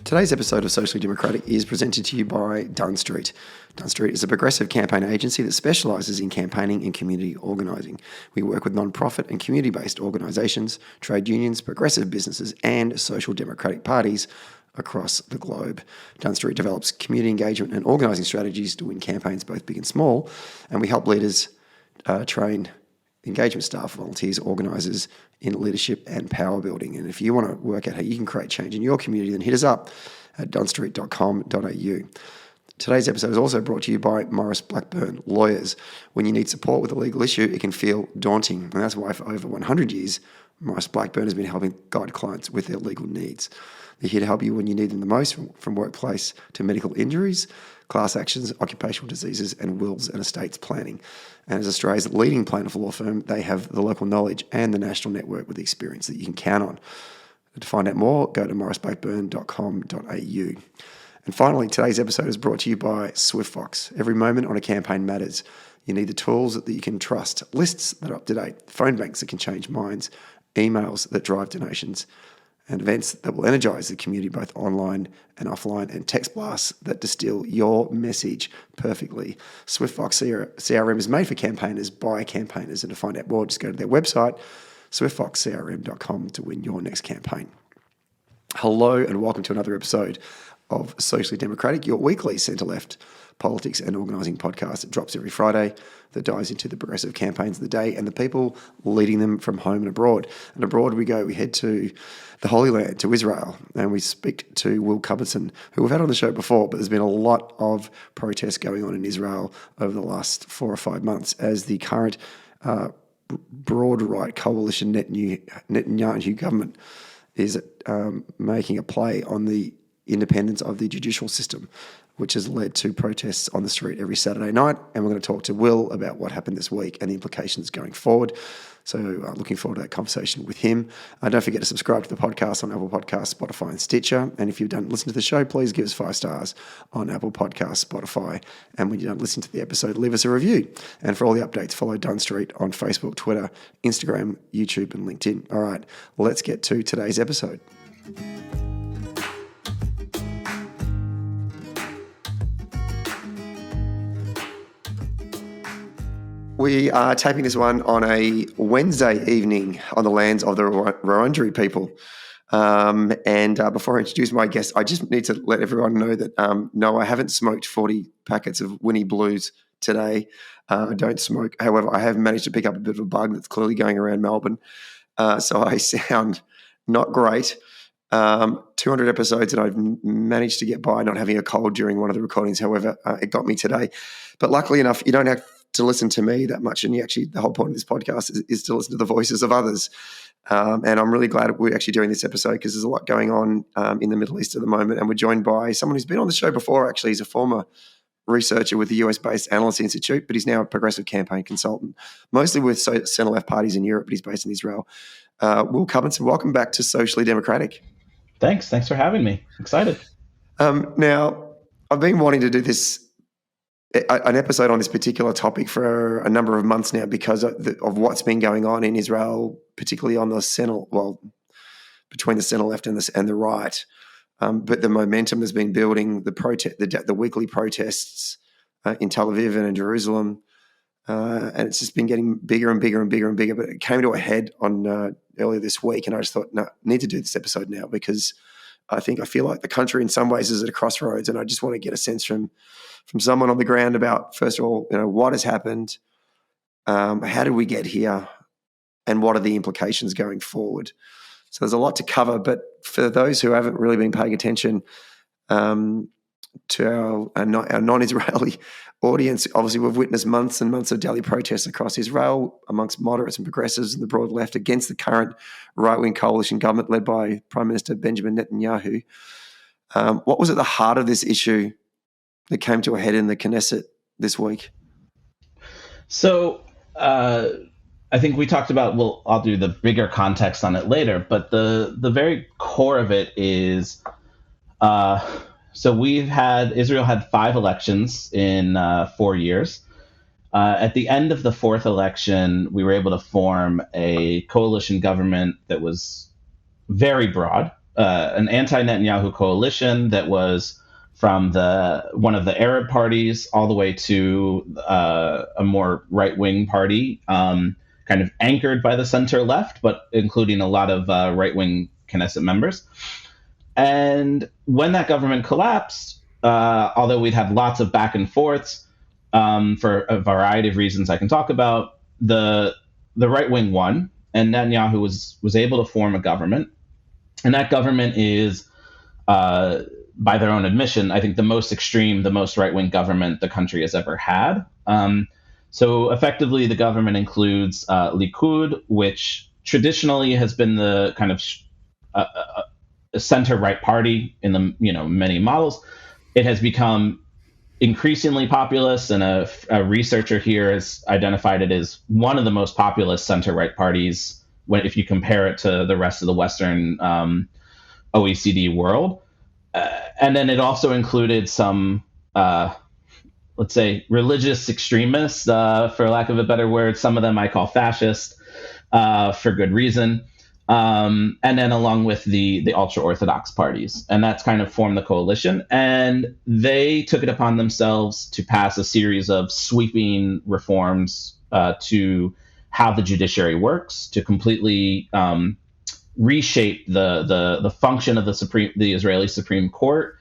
Today's episode of Socially Democratic is presented to you by Dunn Street. Dunn Street is a progressive campaign agency that specialises in campaigning and community organising. We work with non-profit and community-based organisations, trade unions, progressive businesses and social democratic parties across the globe. Dunn Street develops community engagement and organising strategies to win campaigns both big and small, and we help leaders train engagement staff, volunteers, organisers in leadership and power building. And if you want to work out how you can create change in your community, then hit us up at dunnstreet.com.au. Today's episode is also brought to you by Maurice Blackburn Lawyers. When you need support with a legal issue, it can feel daunting. And that's why for over 100 years, Maurice Blackburn has been helping guide clients with their legal needs. They're here to help you when you need them the most, from workplace to medical injuries, class actions, occupational diseases, and wills and estates planning. And as Australia's leading plaintiff law firm, they have the local knowledge and the national network with the experience that you can count on. To find out more, go to mauriceblackburn.com.au. And finally, today's episode is brought to you by SwiftFox. Every moment on a campaign matters. You need the tools that you can trust, lists that are up to date, phone banks that can change minds, emails that drive donations, and events that will energise the community both online and offline, and text blasts that distill your message perfectly. SwiftFox CRM is made for campaigners by campaigners, and to find out more, just go to their website, swiftfoxcrm.com, to win your next campaign. Hello and welcome to another episode of Socially Democratic, your weekly centre-left politics and organising podcast that drops every Friday, that dives into the progressive campaigns of the day and the people leading them from home and abroad. And abroad we go, we head to the Holy Land, to Israel, and we speak to Will Cubbison, who we've had on the show before, but there's been a lot of protests going on in Israel over the last 4 or 5 months as the current broad right coalition Netenyahu government is making a play on the independence of the judicial system, which has led to protests on the street every Saturday night. And we're going to talk to Will about what happened this week and the implications going forward. So looking forward to that conversation with him. Don't forget to subscribe to the podcast on Apple Podcasts, Spotify and Stitcher. And if you don't listen to the show, please give us 5 stars on Apple Podcasts, Spotify. And when you don't listen to the episode, leave us a review. And for all the updates, follow Dunn Street on Facebook, Twitter, Instagram, YouTube and LinkedIn. All right, let's get to today's episode. We are taping this one on a Wednesday evening on the lands of the Wurundjeri people. Before I introduce my guest, I just need to let everyone know that, no, I haven't smoked 40 packets of Winnie Blues today. I don't smoke. However, I have managed to pick up a bit of a bug that's clearly going around Melbourne. So I sound not great. 200 episodes and I've managed to get by not having a cold during one of the recordings. However, it got me today. But luckily enough, you don't have to listen to me that much. And the whole point of this podcast is to listen to the voices of others. And I'm really glad we're actually doing this episode because there's a lot going on in the Middle East at the moment. And we're joined by someone who's been on the show before. Actually, he's a former researcher with the US-based Analyst Institute, but he's now a progressive campaign consultant, mostly with centre-left parties in Europe, but he's based in Israel. Will Cubbison, welcome back to Socially Democratic. Thanks for having me. Excited. Now, I've been wanting to do an episode on this particular topic for a number of months now because of what's been going on in Israel, particularly on the between the centre left and the right. But the momentum has been building. The weekly protests in Tel Aviv and in Jerusalem, and it's just been getting bigger and bigger and bigger and bigger. But it came to a head on earlier this week, and I just thought, no, I need to do this episode now because I feel like the country in some ways is at a crossroads, and I just want to get a sense from someone on the ground about, first of all, what has happened, how did we get here, and what are the implications going forward. So there's a lot to cover, but for those who haven't really been paying attention to our non-Israeli audience, obviously we've witnessed months and months of daily protests across Israel amongst moderates and progressives and the broad left against the current right-wing coalition government led by Prime Minister Benjamin Netenyahu. What was at the heart of this issue that came to a head in the Knesset this week? So I think we talked about, I'll do the bigger context on it later, but the very core of it is, so Israel had 5 elections in 4 years. At the end of the 4th election, we were able to form a coalition government that was very broad. an anti-Netanyahu coalition that was from one of the Arab parties all the way to a more right-wing party, kind of anchored by the center-left, but including a lot of right-wing Knesset members. And when that government collapsed, although we'd had lots of back and forths for a variety of reasons I can talk about, the right wing won, and Netanyahu was able to form a government. And that government is, by their own admission, I think the most extreme, the most right wing government the country has ever had. So effectively, the government includes Likud, which traditionally has been the kind of a center-right party in the many models. It has become increasingly populist, and a researcher here has identified it as one of the most populist center-right parties if you compare it to the rest of the Western OECD world. And then it also included some, let's say, religious extremists, for lack of a better word. Some of them I call fascist, for good reason. And then along with the ultra-Orthodox parties. And that's kind of formed the coalition. And they took it upon themselves to pass a series of sweeping reforms to how the judiciary works, to completely reshape the function of the Israeli Supreme Court.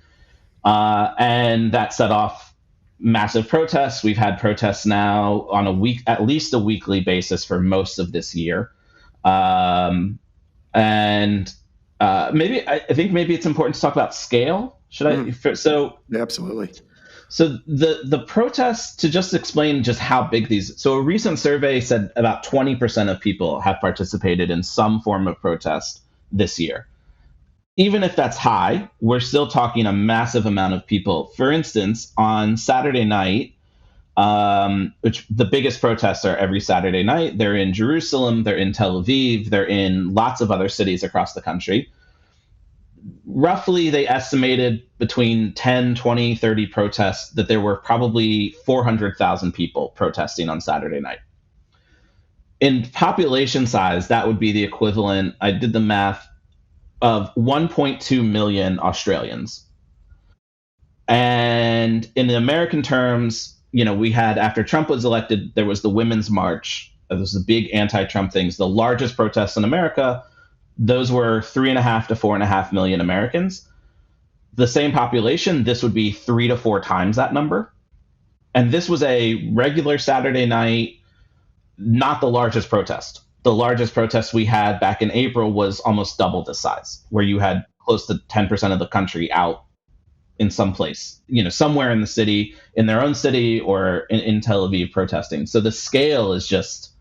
And that set off massive protests. We've had protests now on at least a weekly basis for most of this year. And I think maybe it's important to talk about scale. Should I? So yeah, absolutely. So the protests, to just explain just how big these. So a recent survey said about 20% of people have participated in some form of protest this year. Even if that's high, we're still talking a massive amount of people. For instance, on Saturday night, which the biggest protests are every Saturday night. They're in Jerusalem, they're in Tel Aviv, they're in lots of other cities across the country. Roughly, they estimated between 10, 20, 30 protests that there were probably 400,000 people protesting on Saturday night. In population size, that would be the equivalent, I did the math, of 1.2 million Australians. And in the American terms, we had, after Trump was elected, there was the Women's March. There was the big anti-Trump things, the largest protests in America. Those were 3.5 to 4.5 million Americans. The same population, this would be 3 to 4 times that number. And this was a regular Saturday night, not the largest protest. The largest protest we had back in April was almost double the size, where you had close to 10% of the country out in some place, somewhere in the city, in their own city, or in Tel Aviv protesting. So the scale is just,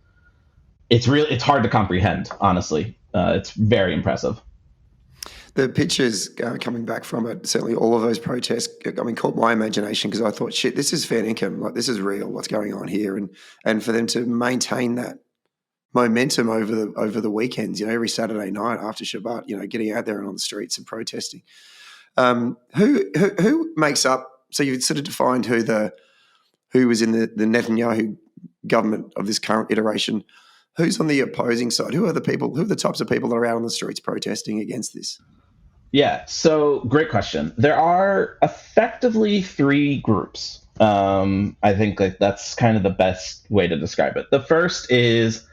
it's hard to comprehend, honestly. It's very impressive. The pictures coming back from it, certainly all of those protests, caught my imagination, because I thought, shit, this is fair income. Like, this is real, what's going on here. And for them to maintain that momentum over the weekends, every Saturday night after Shabbat, getting out there and on the streets and protesting. Who makes up? So you've sort of defined who was in the Netanyahu government of this current iteration. Who's on the opposing side? Who are the types of people that are out on the streets protesting against this? Yeah, so great question. There are effectively 3 groups. I think that's kind of the best way to describe it. The first is,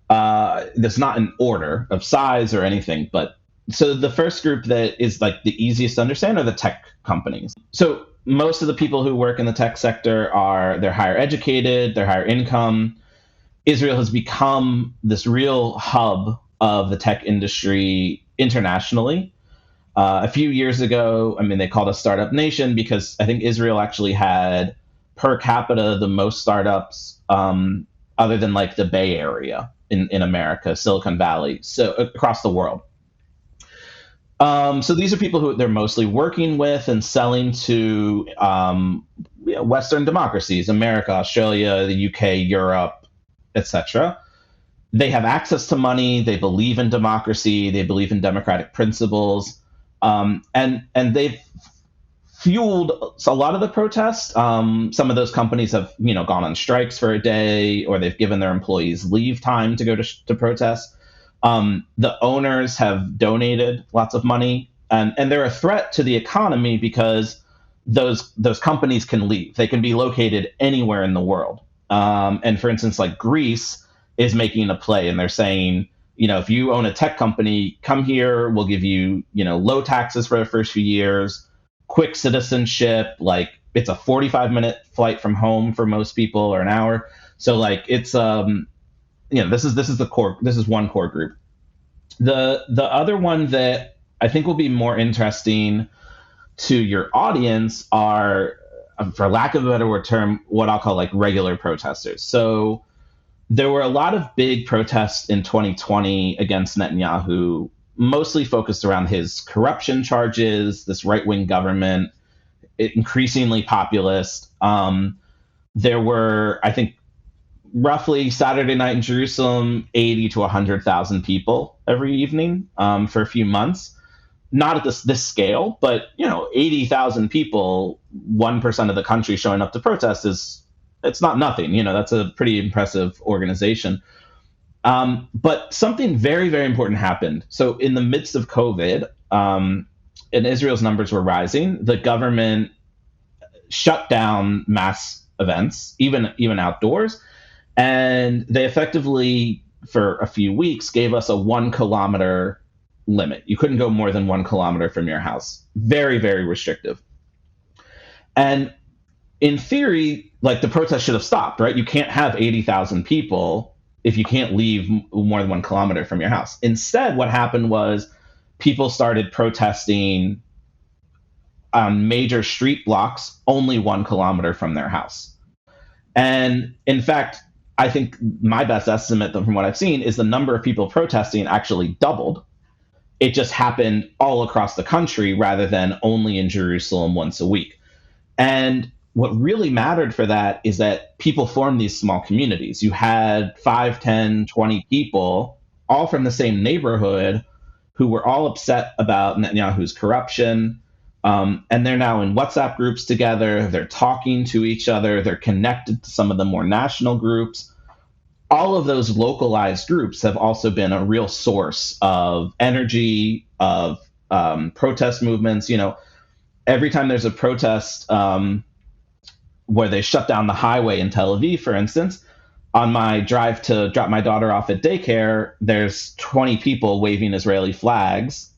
there's not an order of size or anything, but so the first group that is like the easiest to understand are the tech companies. So most of the people who work in the tech sector they're higher educated, they're higher income. Israel has become this real hub of the tech industry internationally. A few years ago, they called us Startup Nation because I think Israel actually had per capita the most startups, other than like the Bay Area in America, Silicon Valley, so across the world. So these are people who they're mostly working with and selling to Western democracies, America, Australia, the UK, Europe, etc. They have access to money. They believe in democracy. They believe in democratic principles. And they've fueled a lot of the protests. Some of those companies have gone on strikes for a day, or they've given their employees leave time to go to protest. The owners have donated lots of money, and they're a threat to the economy because those companies can leave. They can be located anywhere in the world. And for instance, like Greece is making a play, and they're saying, if you own a tech company, come here. We'll give you, low taxes for the first few years, quick citizenship. Like it's a 45-minute flight from home for most people, or an hour. So like it's this is the core. This is one core group. The other one that I think will be more interesting to your audience are, for lack of a better word term, what I'll call like regular protesters. So there were a lot of big protests in 2020 against Netanyahu, mostly focused around his corruption charges, this right-wing government, increasingly populist. There were, I think, roughly Saturday night in Jerusalem, 80 to 100,000 people every evening for a few months. Not at this scale, but 80,000 people, 1% of the country showing up to protest it's not nothing. That's a pretty impressive organization. But something very, very important happened. So in the midst of COVID, and Israel's numbers were rising, the government shut down mass events, even outdoors, and they effectively, for a few weeks, gave us a 1 kilometer limit. You couldn't go more than 1 kilometer from your house. Very, very restrictive. And in theory, like the protest should have stopped, right? You can't have 80,000 people if you can't leave more than 1 kilometer from your house. Instead, what happened was people started protesting on major street blocks only 1 kilometer from their house. And in fact, I think my best estimate from what I've seen is the number of people protesting actually doubled. It just happened all across the country rather than only in Jerusalem once a week. And what really mattered for that is that people formed these small communities. You had 5, 10, 20 people, all from the same neighborhood, who were all upset about Netanyahu's corruption. And they're now in WhatsApp groups together. They're talking to each other. They're connected to some of the more national groups. All of those localized groups have also been a real source of energy, of protest movements. Every time there's a protest where they shut down the highway in Tel Aviv, for instance, on my drive to drop my daughter off at daycare, there's 20 people waving Israeli flags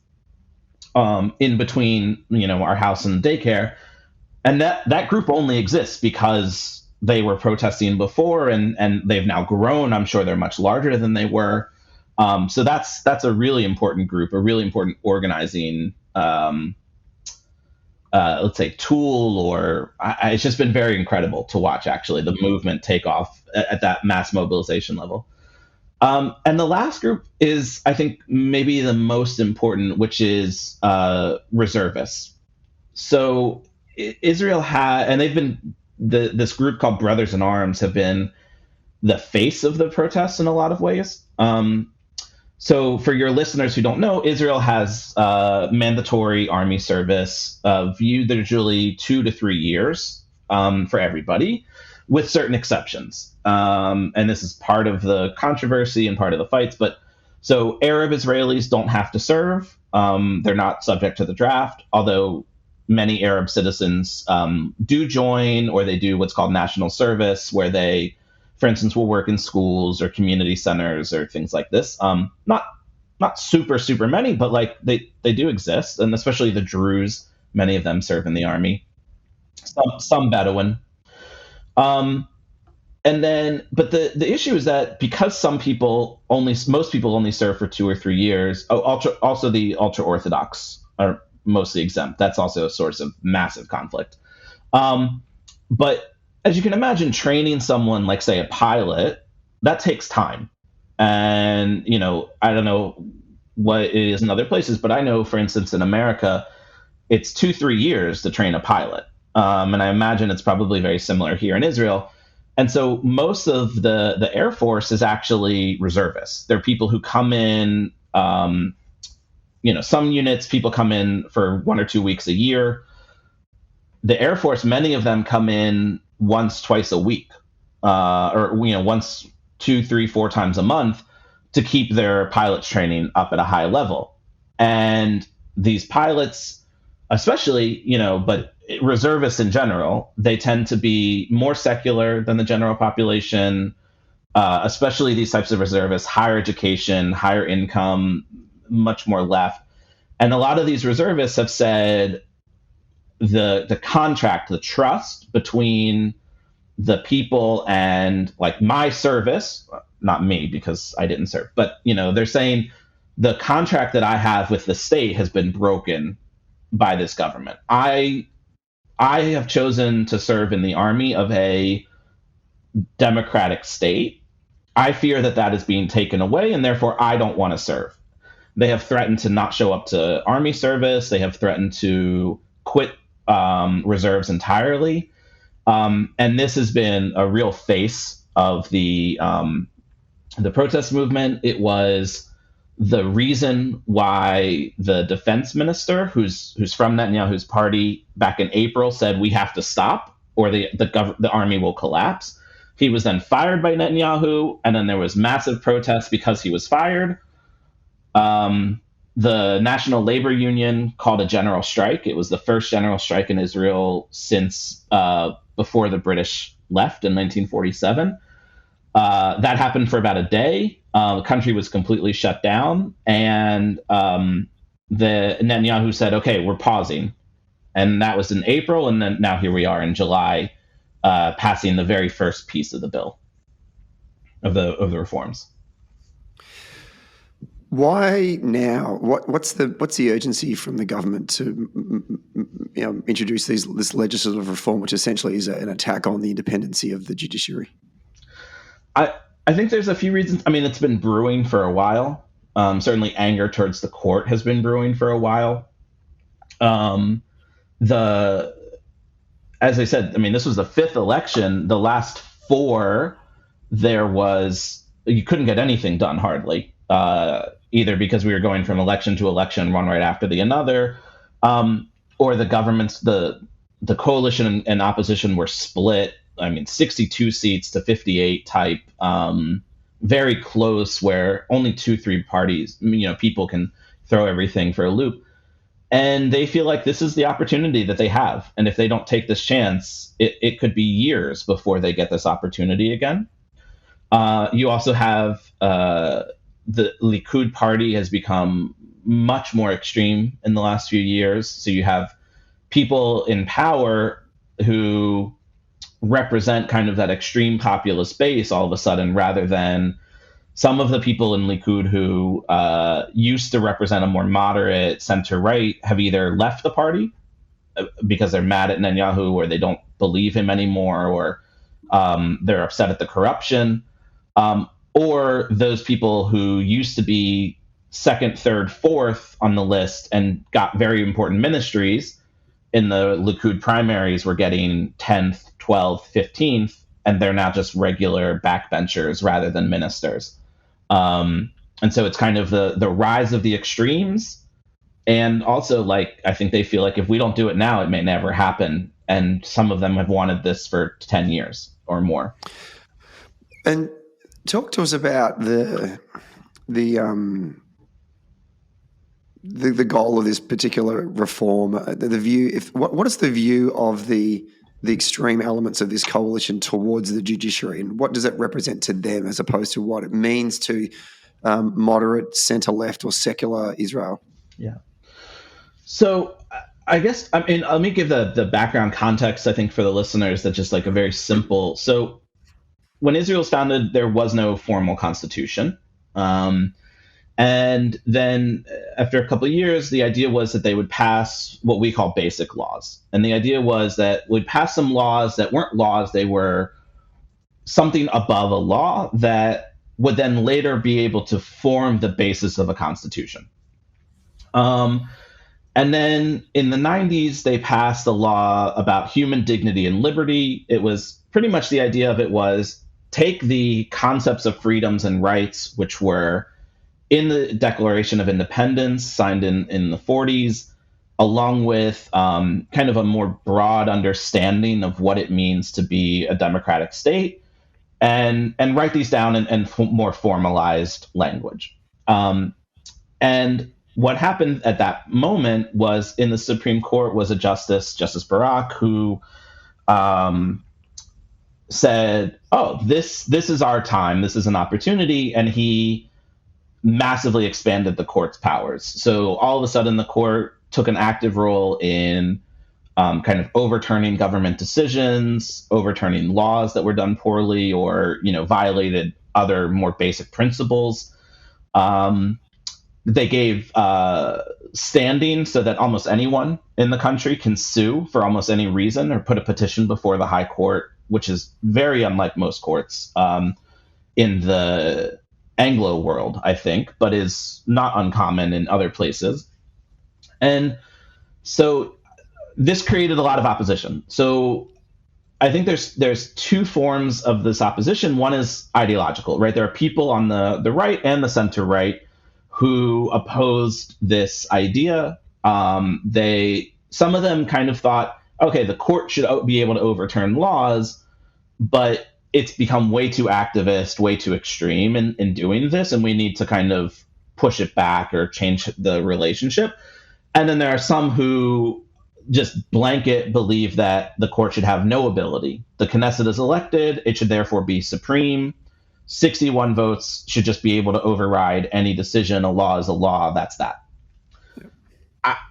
in between, our house and daycare. And that group only exists because they were protesting before, and they've now grown. I'm sure they're much larger than they were. So that's a really important group, a really important organizing, let's say, tool, or it's just been very incredible to watch, actually, the movement take off at that mass mobilization level. And the last group is, I think, maybe the most important, which is reservists. So Israel had, and they've been, this group called Brothers in Arms have been the face of the protests in a lot of ways. So for your listeners who don't know, Israel has mandatory army service, viewed usually 2 to 3 years for everybody, with certain exceptions. And this is part of the controversy and part of the fights. But so Arab Israelis don't have to serve. They're not subject to the draft, although many Arab citizens do join, or they do what's called national service, where they, for instance, will work in schools or community centers or things like this. Not super many, but like they do exist, and especially the Druze, many of them serve in the army. Some Bedouin. And then, but the issue is that because most people only serve for 2 or 3 years. Also the ultra Orthodox are mostly exempt. That's also a source of massive conflict. But as you can imagine, training someone like, say, a pilot, that takes time. And, I don't know what it is in other places, but I know, for instance, in America, it's 2-3 years to train a pilot. And I imagine it's probably very similar here in Israel. And so most of the Air Force is actually reservists. They're people who come in, some units, people come in for 1 or 2 weeks a year. The Air Force, many of them come in once, twice a week, or once, 2, 3, 4 times a month to keep their pilots training up at a high level. And these pilots, especially, but reservists in general, they tend to be more secular than the general population, especially these types of reservists, higher education, higher income, much more left. And a lot of these reservists have said the contract, the trust between the people and like my service, not me because I didn't serve, but they're saying the contract that I have with the state has been broken by this government. I have chosen to serve in the army of a democratic state. I fear that is being taken away, and therefore I don't want to serve. They have threatened to not show up to army service. They have threatened to quit reserves entirely. And this has been a real face of the protest movement. It was the reason why the defense minister, who's from Netanyahu's party, back in April said we have to stop or the army will collapse. He was then fired by Netanyahu, and then there was massive protests because he was fired. The National Labor Union called a general strike. It was the first general strike in Israel since before the British left in 1947. That happened for about a day. The country was completely shut down, and the Netanyahu said, "Okay, we're pausing," and that was in April, and then now here we are in July, passing the very first piece of the bill of the reforms. Why now? What's the urgency from the government to introduce this legislative reform, which essentially is an attack on the independency of the judiciary? I think there's a few reasons. I mean, it's been brewing for a while. Certainly, anger towards the court has been brewing for a while. As I said, I mean, this was the fifth election. The last four, you couldn't get anything done hardly. Either because we were going from election to election, one right after the another, or the governments, the coalition and opposition were split. I mean, 62 seats to 58 type, very close, where only 2-3 parties, people can throw everything for a loop. And they feel like this is the opportunity that they have. And if they don't take this chance, it could be years before they get this opportunity again. You also have the Likud party has become much more extreme in the last few years. So you have people in power who represent kind of that extreme populist base all of a sudden, rather than some of the people in Likud who used to represent a more moderate center-right have either left the party because they're mad at Netanyahu, or they don't believe him anymore, or they're upset at the corruption. Or those people who used to be second, third, fourth on the list and got very important ministries in the Likud primaries were getting 10th, 12th, 15th, and they're now just regular backbenchers rather than ministers. And so it's kind of the rise of the extremes. And also, I think they feel like if we don't do it now, it may never happen. And some of them have wanted this for 10 years or more. And talk to us about the goal of this particular reform. The view. What is the view of the extreme elements of this coalition towards the judiciary, and what does it represent to them, as opposed to what it means to moderate, centre-left, or secular Israel? Yeah. So I guess let me give the background context. I think for the listeners, that's just a very simple. So when Israel was founded, there was no formal constitution. And then after a couple of years, the idea was that they would pass what we call basic laws. And the idea was that we'd pass some laws that weren't laws. They were something above a law that would then later be able to form the basis of a constitution. And then in the 90s, they passed a law about human dignity and liberty. It was pretty much the idea of it was take the concepts of freedoms and rights, which were in the Declaration of Independence signed in the 40s, along with kind of a more broad understanding of what it means to be a democratic state, and write these down in more formalized language. And what happened at that moment was in the Supreme Court was a Justice Barak, who said, "Oh, this is our time. This is an opportunity," and he massively expanded the court's powers. So all of a sudden, the court took an active role in kind of overturning government decisions, overturning laws that were done poorly or violated other more basic principles. They gave standing so that almost anyone in the country can sue for almost any reason or put a petition before the High Court, which is very unlike most courts in the Anglo world, I think, but is not uncommon in other places. And so this created a lot of opposition. So I think there's two forms of this opposition. One is ideological, right? There are people on the right and the center right who opposed this idea. Some of them kind of thought, okay, the court should be able to overturn laws, but it's become way too activist, way too extreme in doing this, and we need to kind of push it back or change the relationship. And then there are some who just blanket believe that the court should have no ability. The Knesset is elected, it should therefore be supreme. 61 votes should just be able to override any decision. A law is a law, that's that.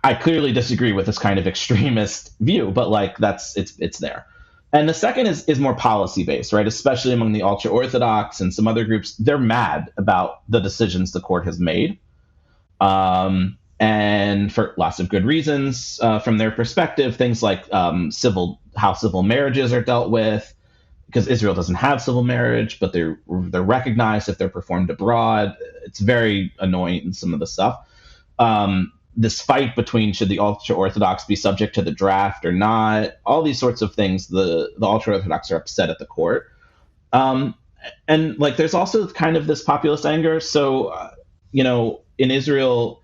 I clearly disagree with this kind of extremist view, but it's there. And the second is more policy-based, right? Especially among the ultra-Orthodox and some other groups. They're mad about the decisions the court has made. And for lots of good reasons from their perspective, things like how civil marriages are dealt with, because Israel doesn't have civil marriage, but they're recognized if they're performed abroad. It's very annoying, some of the stuff. This fight between should the ultra-Orthodox be subject to the draft or not, all these sorts of things, the ultra-Orthodox are upset at the court. And there's also kind of this populist anger. So, in Israel,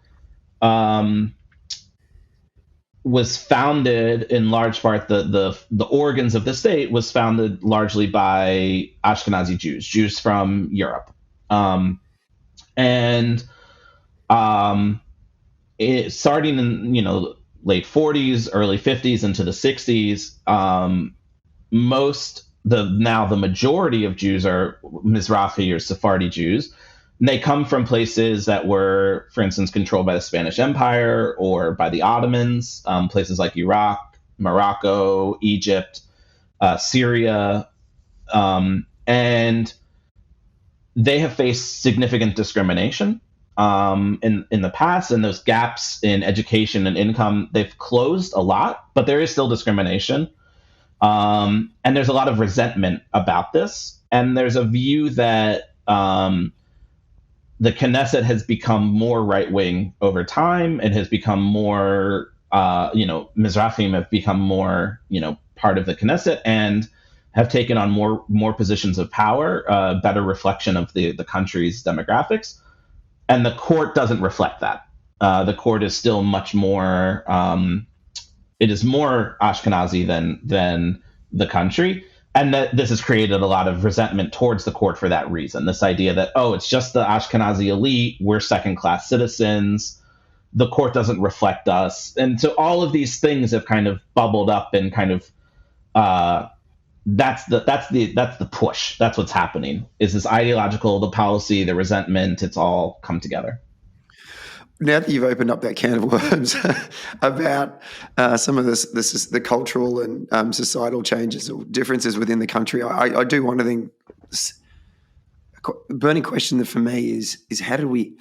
was founded in large part, the organs of the state was founded largely by Ashkenazi Jews from Europe. Starting in late 40s, early 50s into the 60s, the majority of Jews are Mizrahi or Sephardi Jews. And they come from places that were, for instance, controlled by the Spanish Empire or by the Ottomans, places like Iraq, Morocco, Egypt, Syria, and they have faced significant discrimination in the past, and those gaps in education and income, they've closed a lot, but there is still discrimination. And there's a lot of resentment about this. And there's a view that the Knesset has become more right-wing over time and has become more, Mizrahim have become more, part of the Knesset and have taken on more positions of power, better reflection of the country's demographics. And the court doesn't reflect that. The court is still much more, it is more Ashkenazi than the country. And that this has created a lot of resentment towards the court for that reason. This idea that, it's just the Ashkenazi elite, we're second-class citizens, the court doesn't reflect us. And so all of these things have kind of bubbled up and kind of that's the push. That's what's happening. Is this ideological, the policy, the resentment, it's all come together. Now that you've opened up that can of worms about some of this is the cultural and societal changes or differences within the country, I do want to think a burning question for me is how did we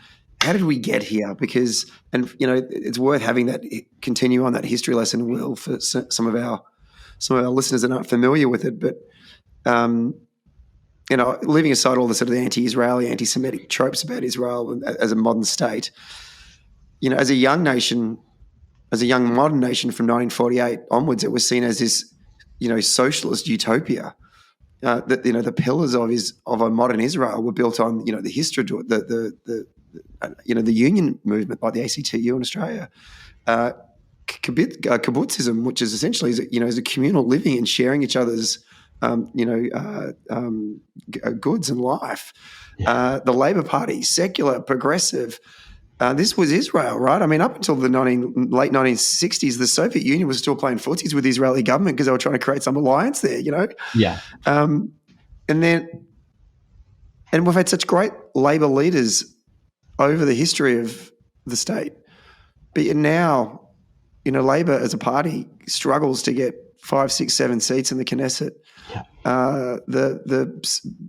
get here? Because it's worth having that continue on that history lesson, Will, for some of our listeners that aren't familiar with it. But leaving aside all the sort of the anti-Israeli, anti-Semitic tropes about Israel as a modern state. As a young nation, as a young modern nation from 1948 onwards, it was seen as this, socialist utopia. That the pillars of a modern Israel were built on, the history, the union movement by the ACTU in Australia, kibbutzism, which is essentially is a communal living and sharing each other's goods and life. The Labor Party, secular, progressive. This was Israel, right? I mean, up until the late 1960s, the Soviet Union was still playing footsies with the Israeli government because they were trying to create some alliance there, Yeah. And we've had such great Labor leaders over the history of the state. But yet now, Labor as a party struggles to get 5, 6, 7 seats in the Knesset. Yeah. The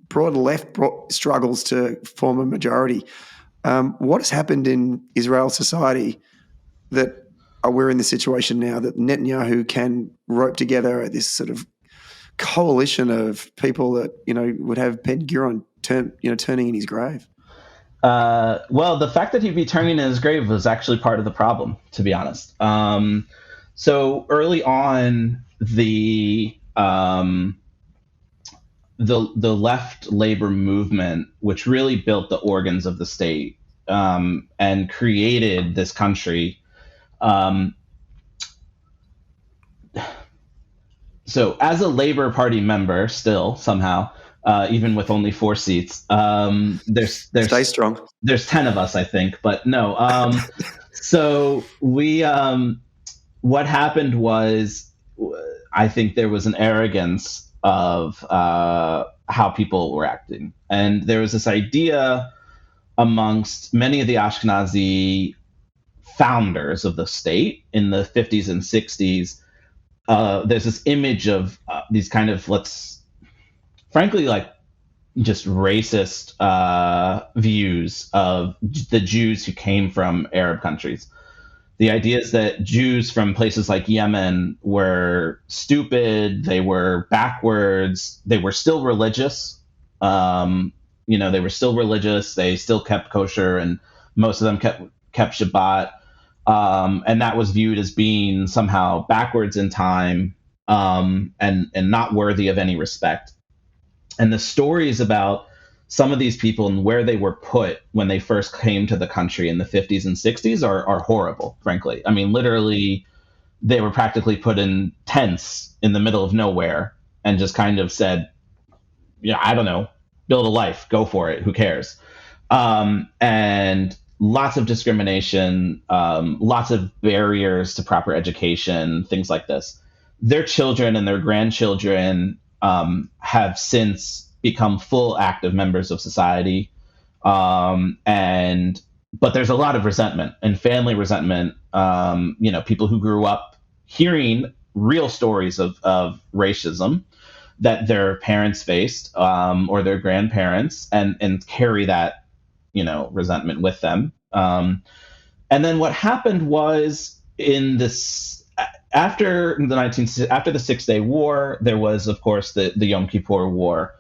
broad left struggles to form a majority. What has happened in Israel society that we're in the situation now that Netanyahu can rope together this sort of coalition of people that would have Ben Gurion turning in his grave? Well, the fact that he'd be turning in his grave was actually part of the problem, to be honest. So early on, the left labor movement, which really built the organs of the state and created this country. So as a Labor Party member, still somehow, even with only 4 seats, there's stay strong. There's 10 of us, I think, but no. So we, what happened was, I think there was an arrogance of how people were acting, and there was this idea amongst many of the Ashkenazi founders of the state in the 50s and 60s. There's this image of these kind of, frankly, just racist views of the Jews who came from Arab countries. The idea is that Jews from places like Yemen were stupid, they were backwards, they were still religious. They were still religious, they still kept kosher, and most of them kept Shabbat. And that was viewed as being somehow backwards in time and not worthy of any respect. And the stories about some of these people and where they were put when they first came to the country in the 50s and 60s are horrible, frankly. I mean, literally, they were practically put in tents in the middle of nowhere and just kind of said, I don't know, build a life, go for it, who cares? And lots of discrimination, lots of barriers to proper education, things like this. Their children and their grandchildren have since become full active members of society. But there's a lot of resentment and family resentment. People who grew up hearing real stories of racism that their parents faced or their grandparents and carry that, resentment with them. And then what happened was after the 6-Day War, there was, of course, the Yom Kippur War,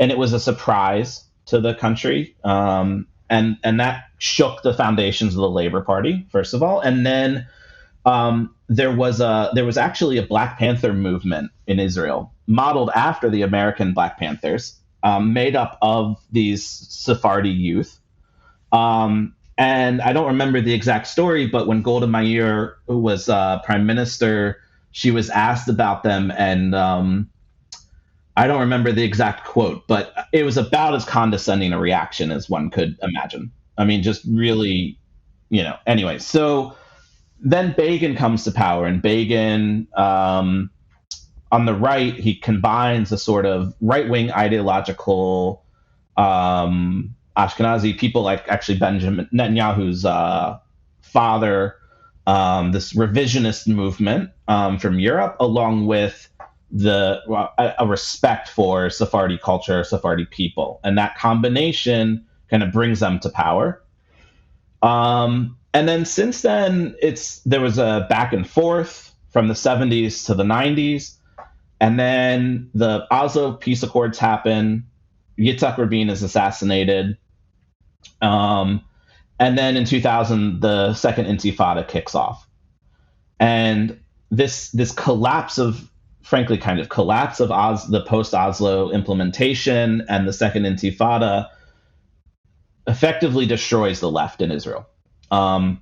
and it was a surprise to the country, and that shook the foundations of the Labor Party, first of all, and then there was actually a Black Panther movement in Israel, modeled after the American Black Panthers, made up of these Sephardi youth. And I don't remember the exact story, but when Golda Meir was prime minister, she was asked about them, and I don't remember the exact quote, but it was about as condescending a reaction as one could imagine. I mean, just really, Anyway, so then Begin comes to power, and Begin, on the right, he combines a sort of right-wing ideological Ashkenazi people, like actually Benjamin Netanyahu's father, this revisionist movement from Europe, along with a respect for Sephardi culture, Sephardi people, and that combination kind of brings them to power. And then since then, there was a back and forth from the 70s to the 90s, and then the Oslo peace accords happen. Yitzhak Rabin is assassinated. And then in 2000, the second Intifada kicks off. And this collapse of the post-Oslo implementation and the second Intifada effectively destroys the left in Israel. And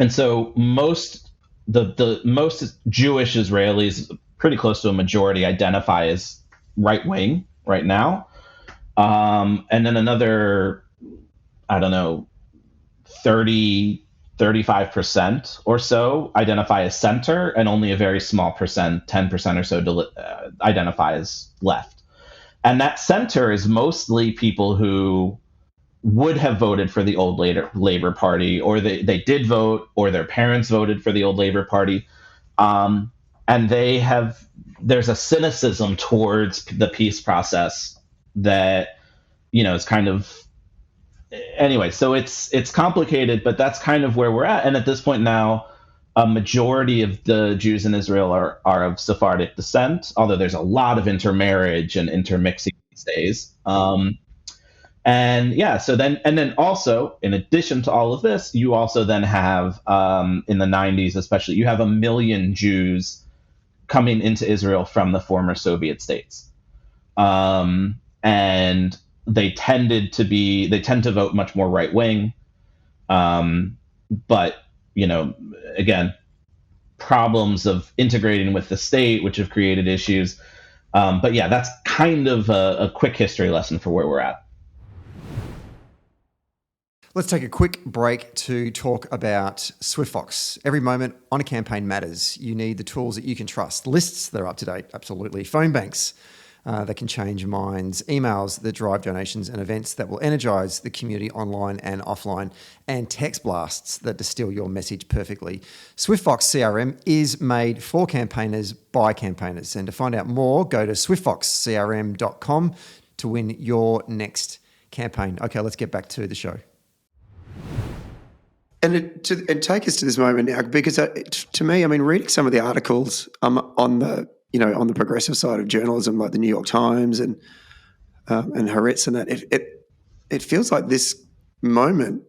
so the most Jewish Israelis, pretty close to a majority, identify as right wing right now. And then another, I don't know, 35% or so identify as center, and only a very small percent, 10% or so, identify as left. And that center is mostly people who would have voted for the old Labor Party, or they did vote, or their parents voted for the old Labor Party. And there's a cynicism towards the peace process that, is kind of, anyway, so it's complicated, but that's kind of where we're at. And at this point now, a majority of the Jews in Israel are of Sephardic descent, although there's a lot of intermarriage and intermixing these days. And then also, in addition to all of this, you also then have, in the 90s especially, you have 1 million Jews coming into Israel from the former Soviet states. And they tend to vote much more right wing. But, again, problems of integrating with the state, which have created issues. But yeah, that's kind of a quick history lesson for where we're at. Let's take a quick break to talk about SwiftFox. Every moment on a campaign matters. You need the tools that you can trust. Lists that are up to date, absolutely. Phone banks that can change minds. Emails that drive donations, and events that will energize the community online and offline. And text blasts that distill your message perfectly. SwiftFox CRM is made for campaigners by campaigners. And to find out more, go to swiftfoxcrm.com to win your next campaign. Okay, let's get back to the show. And take us to this moment now, because to me, I mean, reading some of the articles on the progressive side of journalism, like the New York Times and Haaretz and that, it feels like this moment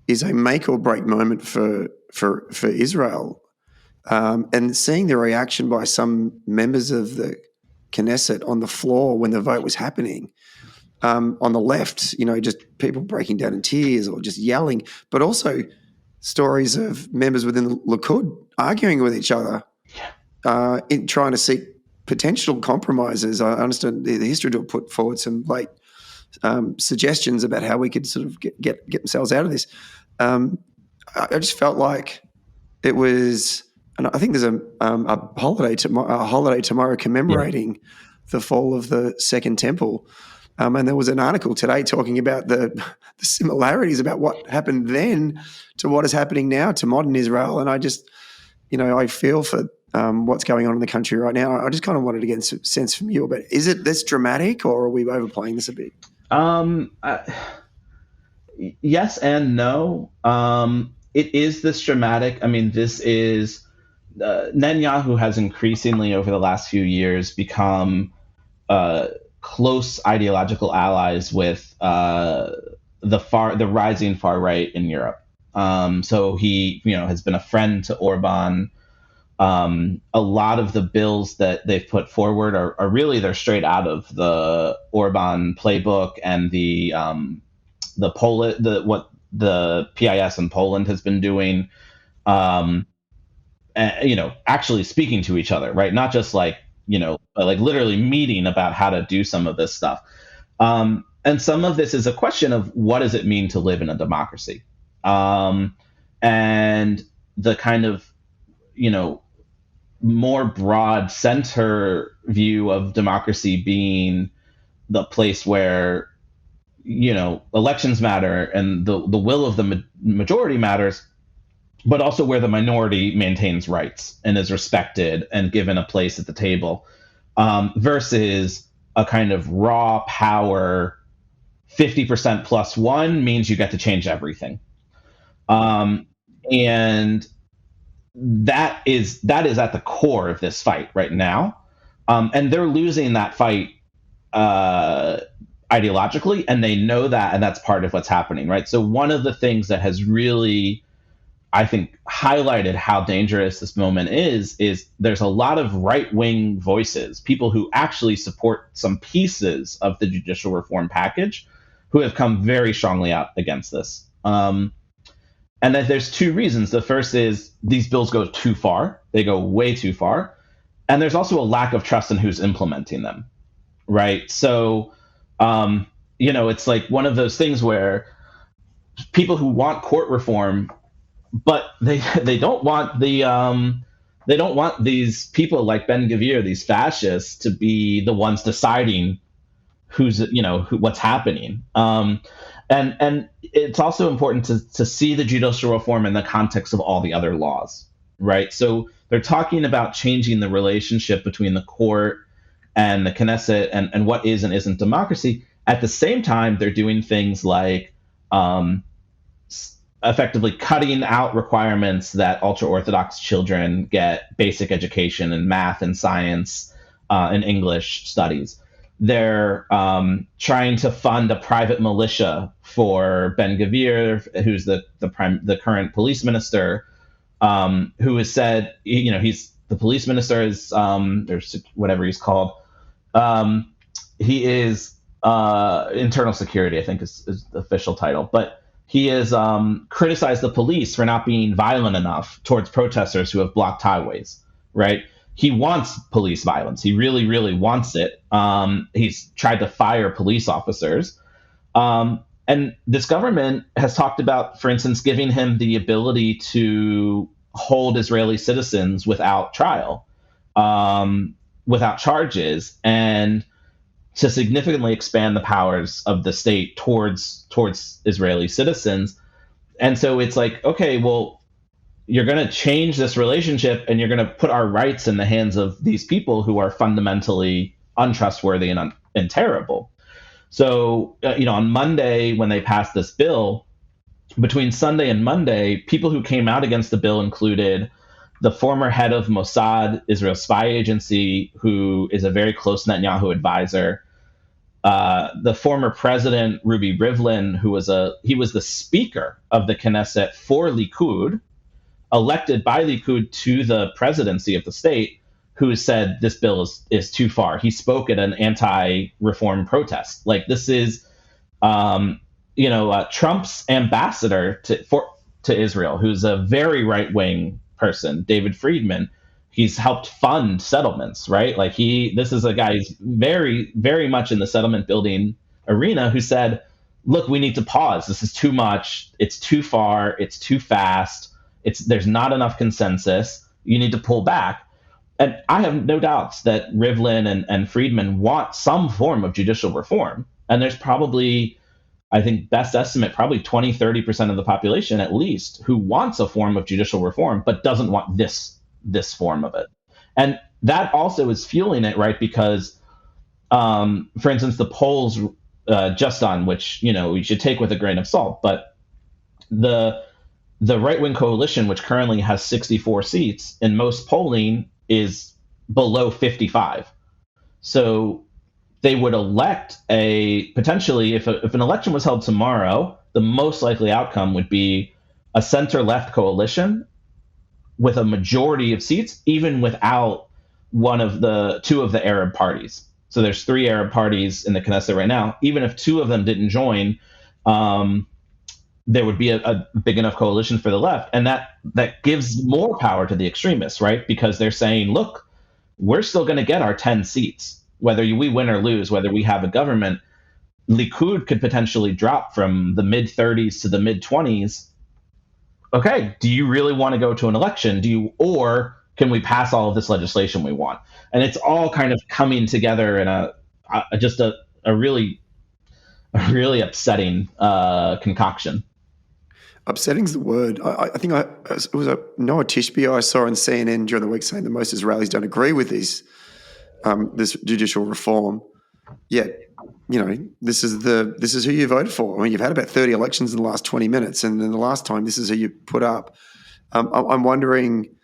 is a make or break moment for Israel, and seeing the reaction by some members of the Knesset on the floor when the vote was happening. On the left, just people breaking down in tears or just yelling, but also stories of members within the Likud arguing with each other, in trying to seek potential compromises. I understand the history to put forward some suggestions about how we could sort of get themselves out of this. I just felt like it was, and I think there's a holiday tomorrow commemorating the fall of the Second Temple. And there was an article today talking about the similarities about what happened then to what is happening now to modern Israel. And I just, I feel for what's going on in the country right now. I just kind of wanted to get a sense from you. But is it this dramatic, or are we overplaying this a bit? Yes and no. It is this dramatic. I mean, this is Netanyahu has increasingly over the last few years become close ideological allies with the rising far right in Europe. So he, has been a friend to Orban. A lot of the bills that they've put forward are really, they're straight out of the Orban playbook and what the PIS in Poland has been doing. Actually speaking to each other, right? Not just like literally meeting about how to do some of this stuff. And some of this is a question of what does it mean to live in a democracy? And the kind of, more broad center view of democracy being the place where, elections matter and the will of the majority matters, but also where the minority maintains rights and is respected and given a place at the table, versus a kind of raw power, 50% plus one means you get to change everything. And that is at the core of this fight right now. And they're losing that fight ideologically, and they know that, and that's part of what's happening, right? So one of the things that has really, I think, highlighted how dangerous this moment is there's a lot of right-wing voices, people who actually support some pieces of the judicial reform package, who have come very strongly out against this. And that there's two reasons. The first is these bills go too far. They go way too far. And there's also a lack of trust in who's implementing them. right? So, it's like one of those things where people who want court reform, but they don't want they don't want these people like Ben Gvir, these fascists, to be the ones deciding what's happening. And it's also important to see the judicial reform in the context of all the other laws, right? So they're talking about changing the relationship between the court and the Knesset and what is and isn't democracy. At the same time, they're doing things like effectively cutting out requirements that ultra-Orthodox children get basic education in math and science and English studies. They're trying to fund a private militia for Ben Gvir, who's the current police minister, who has said, he's the police minister is there's whatever he's called. He is internal security, I think is the official title, but he has criticized the police for not being violent enough towards protesters who have blocked highways, right? He wants police violence. He really, really wants it. He's tried to fire police officers. And this government has talked about, for instance, giving him the ability to hold Israeli citizens without trial, without charges, and to significantly expand the powers of the state towards Israeli citizens. And so it's like, okay, well, you're going to change this relationship and you're going to put our rights in the hands of these people who are fundamentally untrustworthy and terrible. So, on Monday, when they passed this bill, between Sunday and Monday, people who came out against the bill included the former head of Mossad, Israel's spy agency, who is a very close Netanyahu advisor. The former president, Ruby Rivlin, who was the speaker of the Knesset for Likud, elected by Likud to the presidency of the state, who said this bill is too far. He spoke at an anti-reform protest. Like, this is, Trump's ambassador to Israel, who's a very right-wing person, David Friedman. He's helped fund settlements, right? Like, this is a guy who's very, very much in the settlement building arena, who said, look, we need to pause. This is too much. It's too far. It's too fast. There's not enough consensus. You need to pull back. And I have no doubts that Rivlin and Friedman want some form of judicial reform. And there's probably, I think, best estimate, probably 20, 30% of the population at least, who wants a form of judicial reform, but doesn't want this form of it. And that also is fueling it, right? Because, for instance, the polls just done, which, we should take with a grain of salt, but the right-wing coalition, which currently has 64 seats, in most polling is below 55. So they would elect potentially, if an election was held tomorrow, the most likely outcome would be a center-left coalition with a majority of seats, even without two of the Arab parties. So there's 3 Arab parties in the Knesset right now. Even if 2 of them didn't join, there would be a big enough coalition for the left. And that gives more power to the extremists, right? Because they're saying, look, we're still going to get our 10 seats, whether we win or lose, whether we have a government. Likud could potentially drop from the mid-30s to the mid-20s. Okay, do you really want to go to an election? Or can we pass all of this legislation we want? And it's all kind of coming together in a really upsetting concoction. Upsetting's the word. I think it was a Noah Tishby I saw on CNN during the week saying that most Israelis don't agree with this judicial reform. Yet, this is who you voted for. I mean, you've had about 30 elections in the last 20 minutes, and then the last time, this is who you put up. I'm wondering,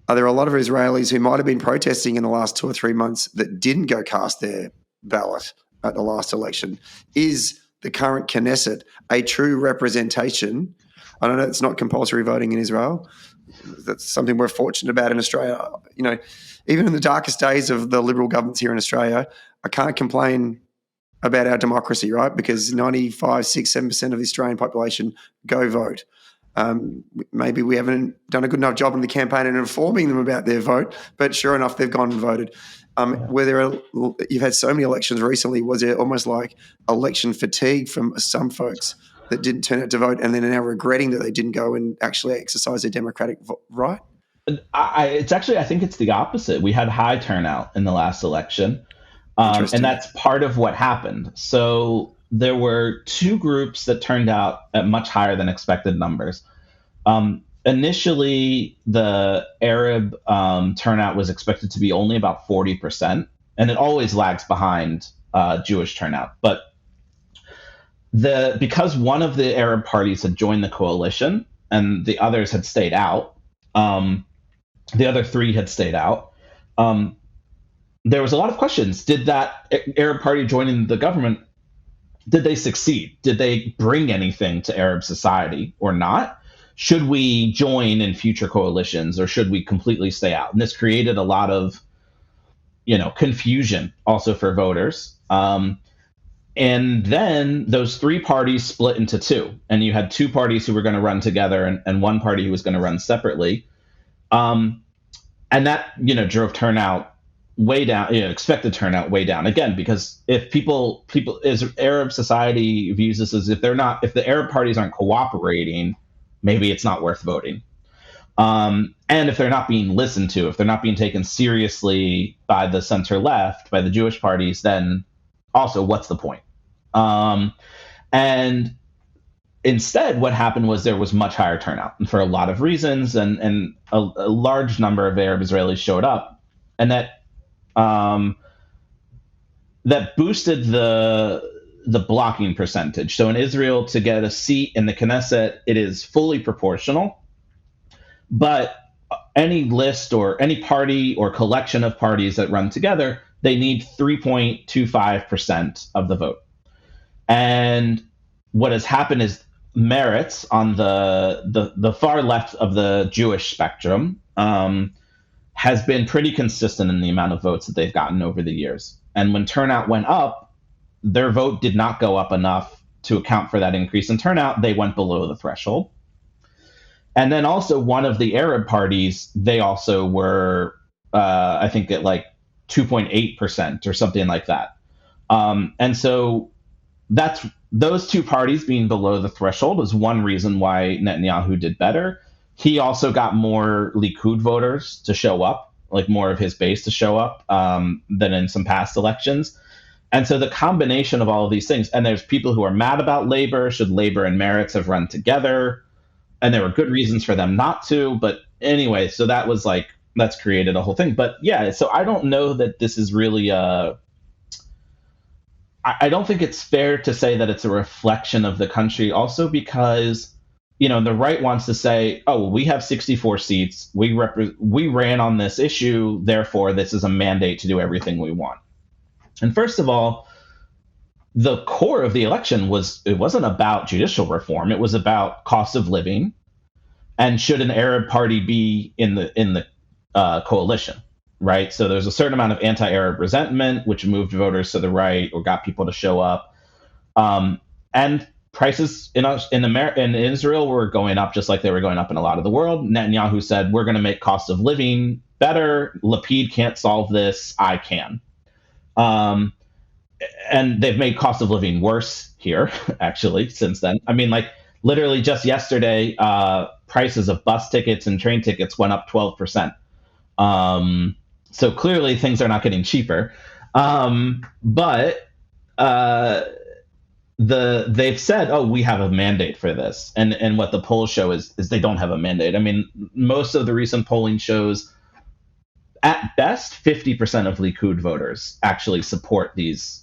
are there a lot of Israelis who might have been protesting in the last 2 or 3 months that didn't go cast their ballot at the last election? Is the current Knesset a true representation? I don't know, it's not compulsory voting in Israel. That's something we're fortunate about in Australia. Even in the darkest days of the Liberal governments here in Australia, I can't complain about our democracy, right? Because 95, 6, 7% of the Australian population go vote. Maybe we haven't done a good enough job in the campaign in informing them about their vote, but sure enough, they've gone and voted. Were there? You've had so many elections recently. Was there almost like election fatigue from some folks that didn't turn out to vote, and then are now regretting that they didn't go and actually exercise their democratic right? It's actually, I think it's the opposite. We had high turnout in the last election, Interesting. and that's part of what happened. So there were two groups that turned out at much higher than expected numbers. Initially, the Arab turnout was expected to be only about 40%, and it always lags behind Jewish turnout. But because one of the Arab parties had joined the coalition and the others had stayed out, the other three had stayed out. There was a lot of questions. Did that Arab party joining the government, did they succeed? Did they bring anything to Arab society or not? Should we join in future coalitions or should we completely stay out? And this created a lot of, confusion also for voters. And then those three parties split into two, and you had two parties who were going to run together and one party who was going to run separately. And that, drove turnout way down, expected turnout way down again, because if people as Arab society views this as if the Arab parties aren't cooperating, maybe it's not worth voting. And if they're not being listened to, if they're not being taken seriously by the center left, by the Jewish parties, then also what's the point? And instead, what happened was there was much higher turnout for a lot of reasons, and a large number of Arab Israelis showed up, and that boosted the blocking percentage. So in Israel, to get a seat in the Knesset, it is fully proportional, but any list or any party or collection of parties that run together, they need 3.25% of the vote. And what has happened is Meretz on the far left of the Jewish spectrum has been pretty consistent in the amount of votes that they've gotten over the years. And when turnout went up, their vote did not go up enough to account for that increase in turnout. They went below the threshold. And then also one of the Arab parties, they also were, I think, at like 2.8% or something like that. And so that's those two parties being below the threshold is one reason why Netanyahu did better. He also got more Likud voters to show up, like more of his base to show up than in some past elections. And so the combination of all of these things, and there's people who are mad about Labor. Should Labor and Meretz have run together? And there were good reasons for them not to. But anyway, so that's created a whole thing. But yeah, so I don't know that this is really I don't think it's fair to say that it's a reflection of the country, also because, the right wants to say, oh, well, we have 64 seats. We ran on this issue. Therefore, this is a mandate to do everything we want. And first of all, the core of the election wasn't about judicial reform. It was about cost of living, and should an Arab party be in the coalition, right? So there's a certain amount of anti-Arab resentment, which moved voters to the right or got people to show up, and prices in Israel were going up just like they were going up in a lot of the world. Netanyahu said, "We're going to make cost of living better. Lapid can't solve this. I can." And they've made cost of living worse here, actually, since then. I mean, like literally just yesterday, prices of bus tickets and train tickets went up 12%. So clearly things are not getting cheaper. But they've said, oh, we have a mandate for this. And what the polls show is they don't have a mandate. I mean, most of the recent polling shows at best 50% of Likud voters actually support these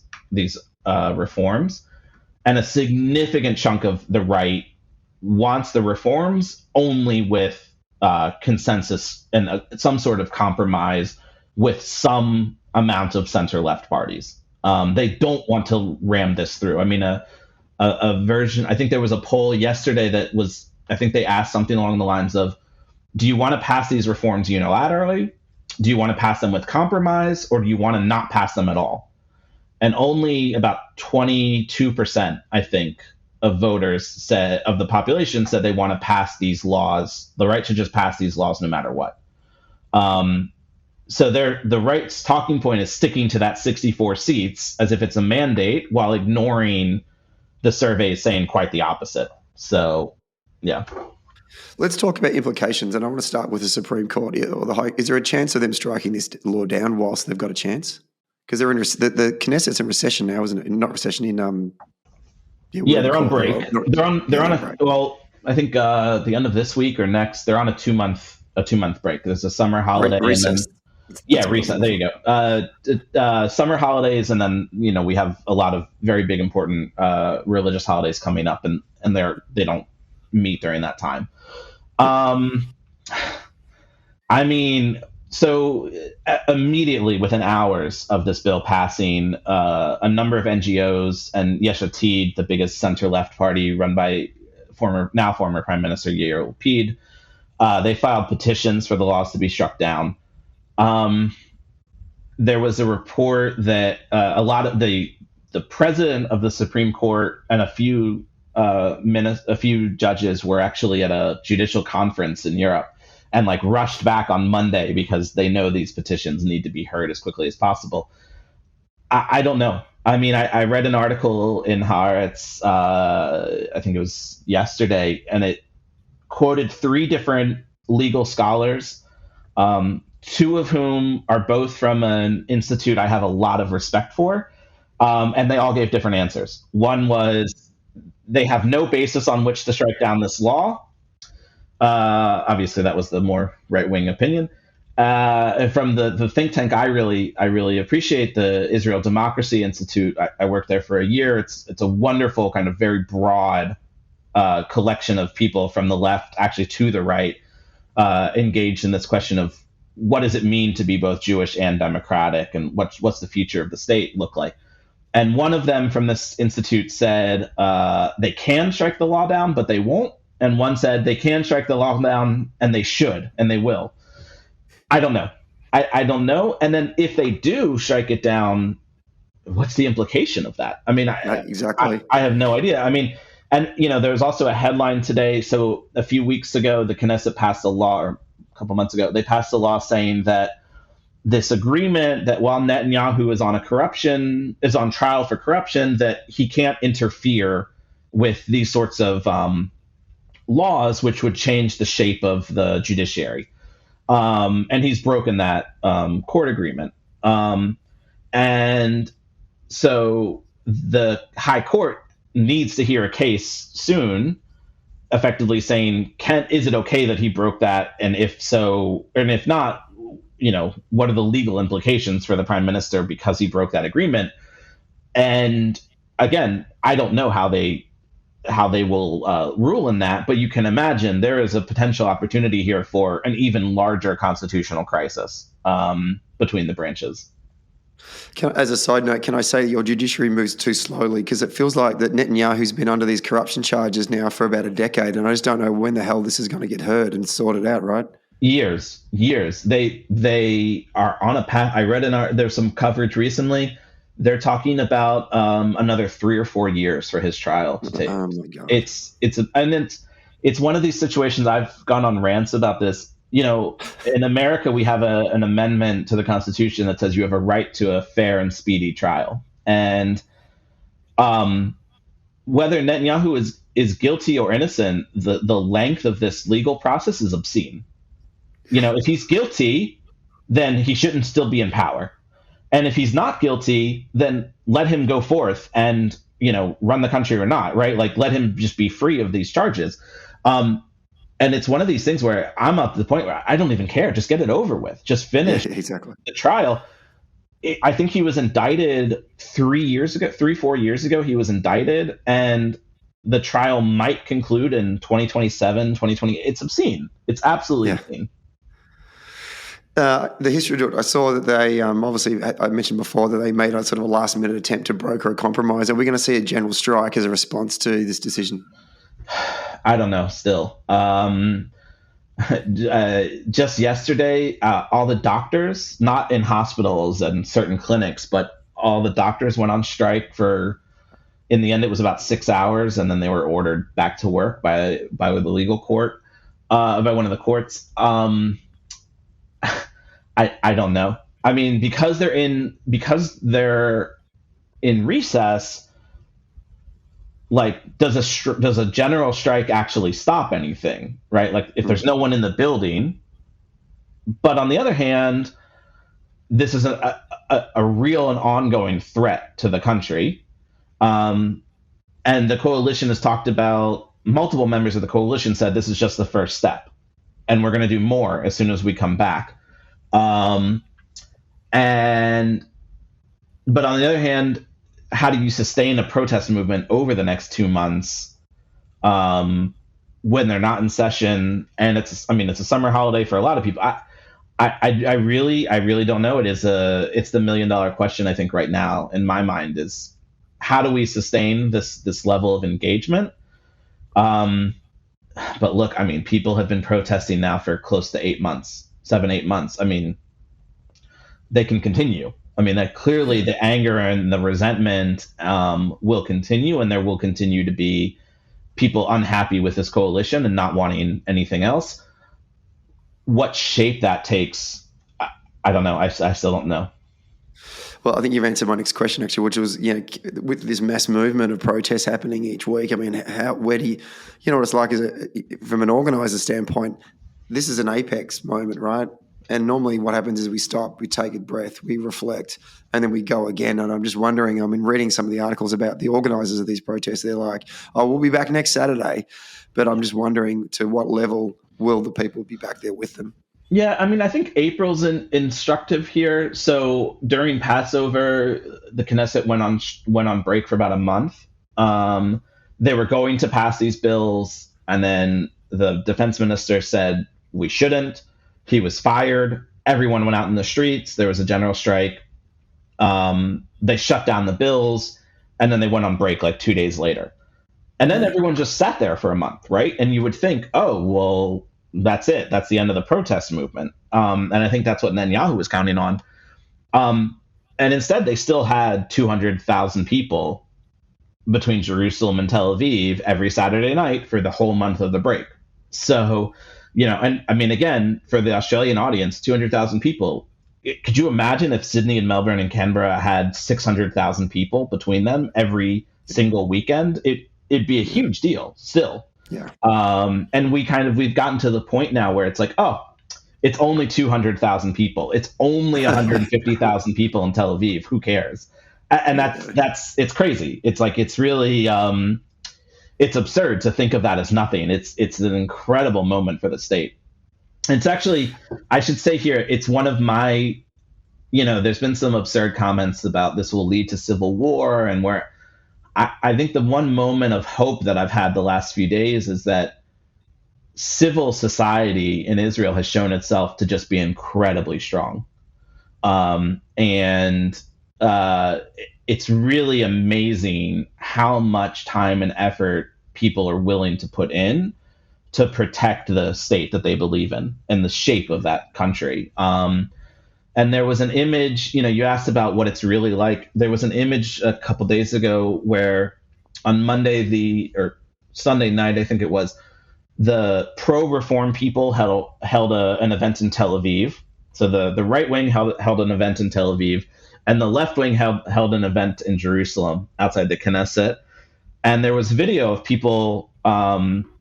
reforms, and a significant chunk of the right wants the reforms only with consensus and some sort of compromise with some amount of center-left parties. They don't want to ram this through. I mean, a version, I think there was a poll yesterday that was, I think they asked something along the lines of, do you want to pass these reforms unilaterally? Do you want to pass them with compromise, or do you want to not pass them at all? And only about 22%, I think, of voters of the population said they want to pass these laws, the right to just pass these laws no matter what. So the right's talking point is sticking to that 64 seats as if it's a mandate, while ignoring the surveys saying quite the opposite. So, yeah. Let's talk about implications, and I want to start with the Supreme Court. Is there a chance of them striking this law down whilst they've got a chance? Because they're in the Knesset's in recession now, isn't it? Not recession in yeah, they're on break. They're on a break. Well, I think the end of this week or next, they're on a 2-month break. There's a summer holiday and then recess. There you go. Summer holidays, and then we have a lot of very big important religious holidays coming up, and they don't meet during that time. I mean, so immediately within hours of this bill passing, a number of NGOs and Yesh Atid, the biggest center-left party run by former Prime Minister Yair Lapid, they filed petitions for the laws to be struck down. There was a report that a lot of the president of the Supreme Court and a few judges were actually at a judicial conference in Europe and rushed back on Monday because they know these petitions need to be heard as quickly as possible. I don't know. I mean, I read an article in Haaretz, I think it was yesterday, and it quoted 3 different legal scholars, 2 of whom are both from an institute I have a lot of respect for, and they all gave different answers. One was they have no basis on which to strike down this law. Obviously, that was the more right-wing opinion. From the think tank I really appreciate, the Israel Democracy Institute. I worked there for a year. It's a wonderful kind of very broad collection of people from the left, actually to the right, engaged in this question of what does it mean to be both Jewish and democratic, and what's the future of the state look like. And one of them from this institute said they can strike the law down, but they won't. And one said they can strike the law down, and they should, and they will. I don't know. I don't know. And then if they do strike it down, what's the implication of that? I mean, exactly. I have no idea. I mean, and there was also a headline today. So a few weeks ago, the Knesset passed a law, or a couple months ago, they passed a law saying that this agreement that while Netanyahu is on trial for corruption, that he can't interfere with these sorts of laws, which would change the shape of the judiciary. And he's broken that court agreement. And so the High Court needs to hear a case soon, effectively saying, is it okay that he broke that? And if so, and if not, what are the legal implications for the prime minister because he broke that agreement? And again, I don't know how they will rule in that, but you can imagine there is a potential opportunity here for an even larger constitutional crisis between the branches. As a side note, can I say your judiciary moves too slowly? Because it feels like that Netanyahu's been under these corruption charges now for about a decade, and I just don't know when the hell this is going to get heard and sorted out, right? Years. They are on a path. I read there's some coverage recently. They're talking about another 3 or 4 years for his trial to take. Oh my God. It's one of these situations. I've gone on rants about this. In America, we have an amendment to the Constitution that says you have a right to a fair and speedy trial. And whether Netanyahu is guilty or innocent, the length of this legal process is obscene. If he's guilty, then he shouldn't still be in power. And if he's not guilty, then let him go forth and, run the country or not, right? Let him just be free of these charges. And it's one of these things where I'm up to the point where I don't even care. Just get it over with. Just finish the trial. I think he was indicted 3 years ago, 4 years ago. He was indicted, and the trial might conclude in 2027, 2020. It's obscene. It's absolutely obscene. The history of it, I saw that they obviously, I mentioned before that they made a sort of a last-minute attempt to broker a compromise. Are we going to see a general strike as a response to this decision? I don't know. Still, just yesterday, all the doctors, not in hospitals and certain clinics, but all the doctors went on strike for. In the end, it was about 6 hours, and then they were ordered back to work by the legal court, by one of the courts. I don't know. I mean, because they're in recess, like, does a general strike actually stop anything, right? Like, if there's no one in the building. But on the other hand, this is a real and ongoing threat to the country. And the coalition has talked about, multiple members of the coalition said this is just the first step, and we're going to do more as soon as we come back. But on the other hand, how do you sustain a protest movement over the next 2 months when they're not in session? And it's a summer holiday for a lot of people. I really don't know. It's the $1 million question, I think, right now in my mind, is how do we sustain this level of engagement? But look, I mean, people have been protesting now for close to 8 months, 7-8 months. I mean, they can continue. I mean, that clearly the anger and the resentment will continue, and there will continue to be people unhappy with this coalition and not wanting anything else. What shape that takes, I don't know. I still don't know. Well, I think you've answered my next question, actually, which was, with this mass movement of protests happening each week, I mean, where do you know what it's like from an organizer standpoint, this is an apex moment, right? And normally what happens is we stop, we take a breath, we reflect, and then we go again. And I'm just wondering, reading some of the articles about the organisers of these protests, they're like, oh, we'll be back next Saturday. But I'm just wondering, to what level will the people be back there with them? Yeah, I mean, I think April's instructive here. So during Passover, the Knesset went on break for about a month. They were going to pass these bills, and then the defense minister said we shouldn't. He was fired. Everyone went out in the streets. There was a general strike. They shut down the bills, and then they went on break like 2 days later. And then everyone just sat there for a month, right? And you would think, oh, well, that's it. That's the end of the protest movement. And I think that's what Netanyahu was counting on. And instead, they still had 200,000 people between Jerusalem and Tel Aviv every Saturday night for the whole month of the break. So, and I mean, again, for the Australian audience, 200,000 people. Could you imagine if Sydney and Melbourne and Canberra had 600,000 people between them every single weekend? It'd be a huge deal still. Yeah. And we've gotten to the point now where it's like, oh, it's only 200,000 people. It's only 150,000 people in Tel Aviv. Who cares? And it's crazy. It's like, it's really, it's absurd to think of that as nothing. It's an incredible moment for the state. It's actually, I should say here, it's one of my, there's been some absurd comments about this will lead to civil war, and where I think the one moment of hope that I've had the last few days is that civil society in Israel has shown itself to just be incredibly strong. And it's really amazing how much time and effort people are willing to put in to protect the state that they believe in and the shape of that country. And there was an image, you asked about what it's really like. There was an image a couple days ago where on Monday or Sunday night, I think it was, the pro-reform people held an event in Tel Aviv. So the right wing held an event in Tel Aviv, and the left wing held an event in Jerusalem outside the Knesset. And there was video of people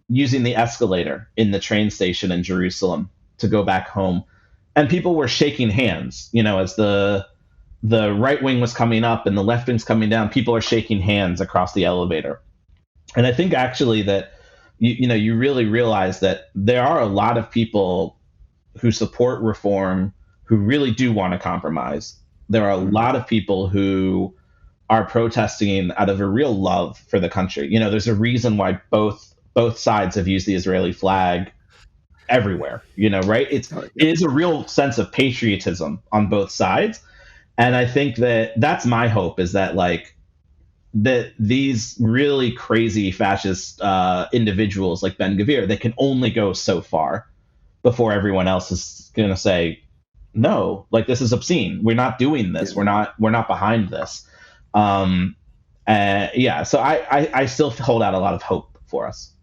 using the escalator in the train station in Jerusalem to go back home. And people were shaking hands, as the right wing was coming up and the left wing's coming down. People are shaking hands across the elevator. And I think actually that, you really realize that there are a lot of people who support reform who really do want to compromise. There are a lot of people who are protesting out of a real love for the country. There's a reason why both sides have used the Israeli flag everywhere, right? It is a real sense of patriotism on both sides. And I think that's my hope, is that that these really crazy fascist individuals like Ben Gvir, they can only go so far before everyone else is going to say, no, this is obscene. We're not doing this. Yeah. We're not behind this. So I still hold out a lot of hope for us.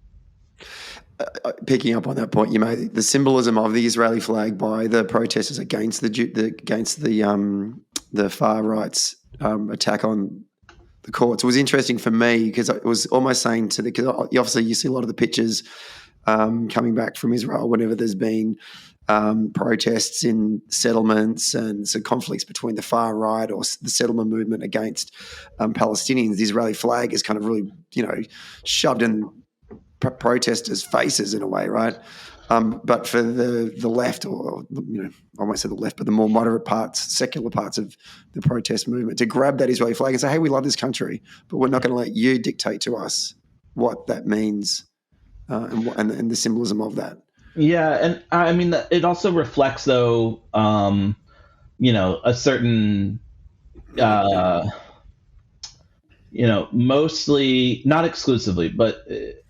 picking up on that point you made, the symbolism of the Israeli flag by the protesters against the far right's attack on the courts was interesting for me, because it was almost saying because obviously you see a lot of the pictures coming back from Israel whenever there's been protests in settlements and so conflicts between the far right or the settlement movement against Palestinians. The Israeli flag is kind of really, shoved in protesters' faces in a way, right? But for the left, or I won't say the left, but the more moderate parts, secular parts of the protest movement, to grab that Israeli flag and say, "Hey, we love this country, but we're not going to let you dictate to us what that means," and the symbolism of that. Yeah, and I mean it also reflects, though, a certain, mostly, not exclusively, but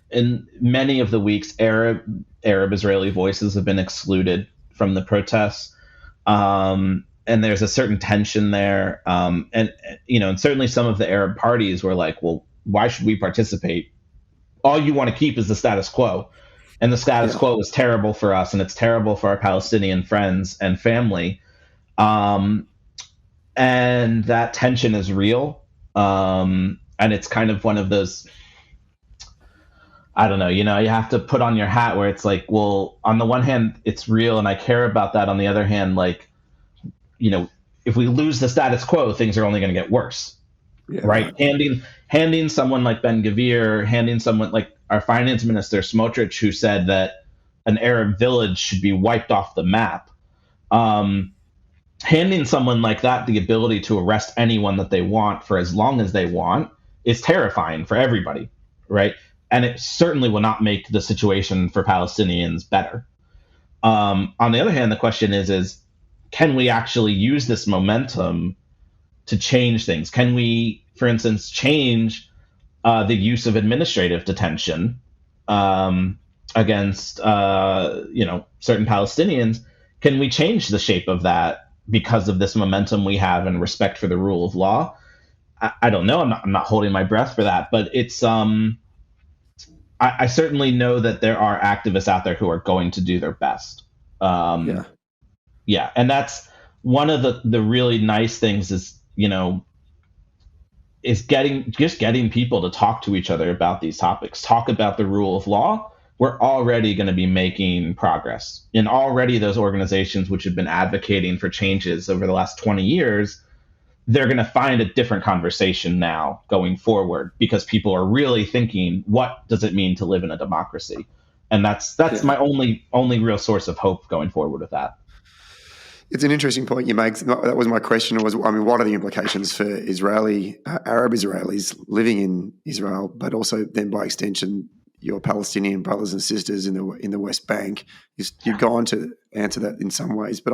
in many of the weeks, Arab Israeli voices have been excluded from the protests, and there's a certain tension there, and certainly some of the Arab parties were like, well, why should we participate? All you want to keep is the status quo. And the status quo is terrible for us, and it's terrible for our Palestinian friends and family. And that tension is real. And it's kind of one of those, I don't know, you have to put on your hat where it's like, well, on the one hand, it's real and I care about that. On the other hand, like, if we lose the status quo, things are only going to get worse. Yeah, right? Handing someone like Ben-Gvir, handing someone like our finance minister, Smotrich, who said that an Arab village should be wiped off the map. Handing someone like that the ability to arrest anyone that they want for as long as they want is terrifying for everybody, right? And it certainly will not make the situation for Palestinians better. On the other hand, the question is can we actually use this momentum to change things? Can we, for instance, change the use of administrative detention against certain Palestinians? Can we change the shape of that because of this momentum we have and respect for the rule of law? I don't know. I'm not holding my breath for that, but it's I certainly know that there are activists out there who are going to do their best. Yeah, and that's one of the really nice things is getting people to talk to each other about these topics, talk about the rule of law. We're already going to be making progress. And already those organizations which have been advocating for changes over the last 20 years, they're going to find a different conversation now going forward, because people are really thinking, what does it mean to live in a democracy? And that's my only real source of hope going forward with that. It's an interesting point you make. That was my question. What are the implications for Arab Israelis living in Israel, but also then by extension your Palestinian brothers and sisters in the West Bank? You've gone to answer that in some ways, but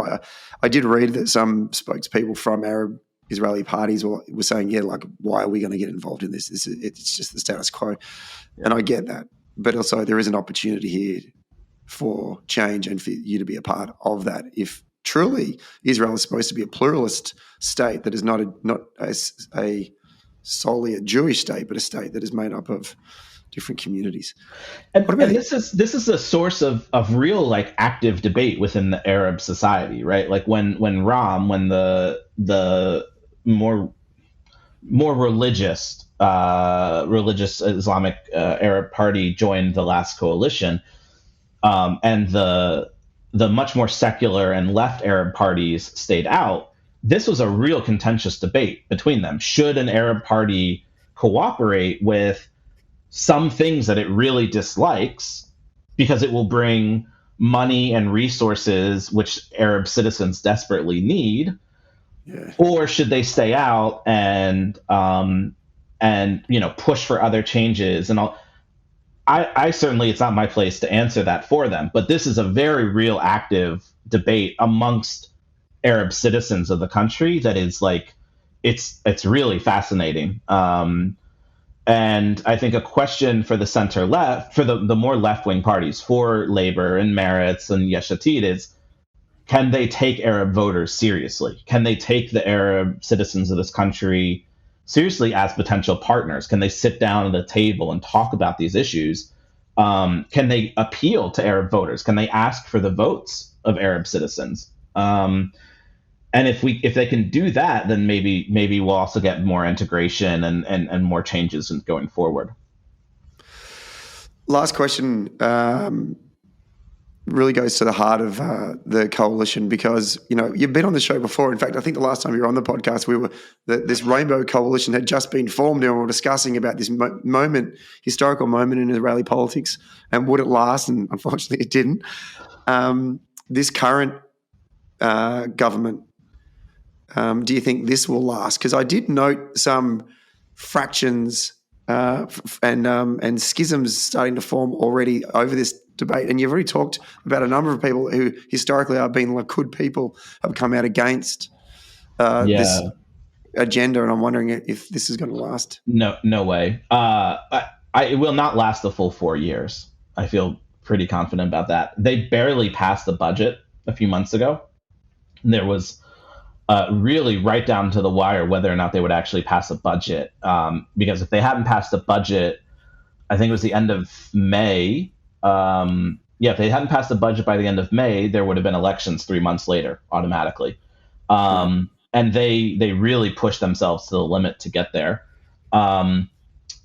I did read that some spokespeople from Arab Israeli parties were saying, why are we going to get involved in this? It's just the status quo, and I get that, but also there is an opportunity here for change and for you to be a part of that. If truly Israel is supposed to be a pluralist state that is not solely a Jewish state, but a state that is made up of different communities. And this is a source of real active debate within the Arab society, right? Like when the more religious Islamic Arab party joined the last coalition, and the much more secular and left Arab parties stayed out, this was a real contentious debate between them. Should an Arab party cooperate with some things that it really dislikes because it will bring money and resources which Arab citizens desperately need? Yeah. Or should they stay out and push for other changes? And I certainly, it's not my place to answer that for them, but this is a very real active debate amongst Arab citizens of the country that is it's really fascinating. And I think a question for the center left, for the more left-wing parties, for Labor and Meretz and Yesh Atid, is can they take Arab voters seriously? Can they take the Arab citizens of this country seriously as potential partners? Can they sit down at a table and talk about these issues? Can they appeal to Arab voters? Can they ask for the votes of Arab citizens? And if they can do that, then maybe we'll also get more integration and more changes going forward. Last question really goes to the heart of the coalition, because you've been on the show before. In fact, I think the last time you were on the podcast, this Rainbow Coalition had just been formed, and we were discussing about this historical moment in Israeli politics, and would it last? And unfortunately, it didn't. This current government, do you think this will last? Because I did note some fractions and schisms starting to form already over this debate, and you've already talked about a number of people who historically have been Likud people have come out against this agenda, and I'm wondering if this is going to last. No way. It will not last the full 4 years. I feel pretty confident about that. They barely passed the budget a few months ago. There was really right down to the wire whether or not they would actually pass a budget, because if they hadn't passed the budget, I think it was the end of May. If they hadn't passed the budget by the end of May, there would have been elections 3 months later automatically. And they really pushed themselves to the limit to get there. And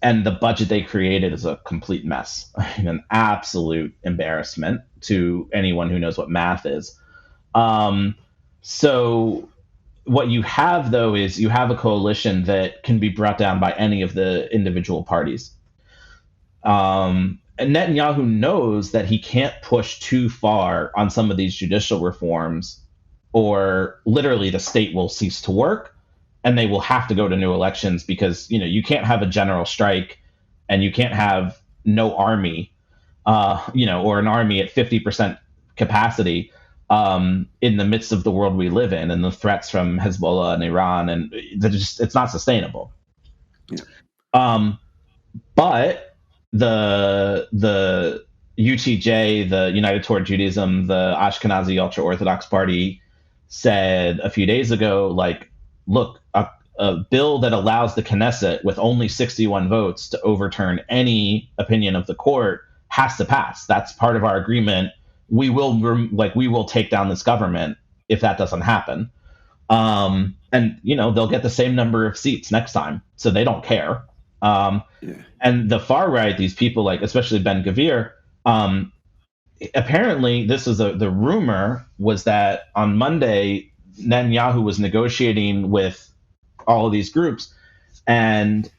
the budget they created is a complete mess, an absolute embarrassment to anyone who knows what math is. So what you have, though, is you have a coalition that can be brought down by any of the individual parties. And Netanyahu knows that he can't push too far on some of these judicial reforms, or literally the state will cease to work and they will have to go to new elections, because you can't have a general strike and you can't have no army, or an army at 50% capacity in the midst of the world we live in and the threats from Hezbollah and Iran, and it's not sustainable. Yeah. But the UTJ, the United Toward Judaism, the Ashkenazi ultra-Orthodox party, said a few days ago, look, a bill that allows the Knesset with only 61 votes to overturn any opinion of the court has to pass. That's part of our agreement. We will take down this government if that doesn't happen. And they'll get the same number of seats next time, so they don't care. And the far right, these people especially Ben-Gvir, apparently this is the rumor was that on Monday Netanyahu was negotiating with all of these groups, and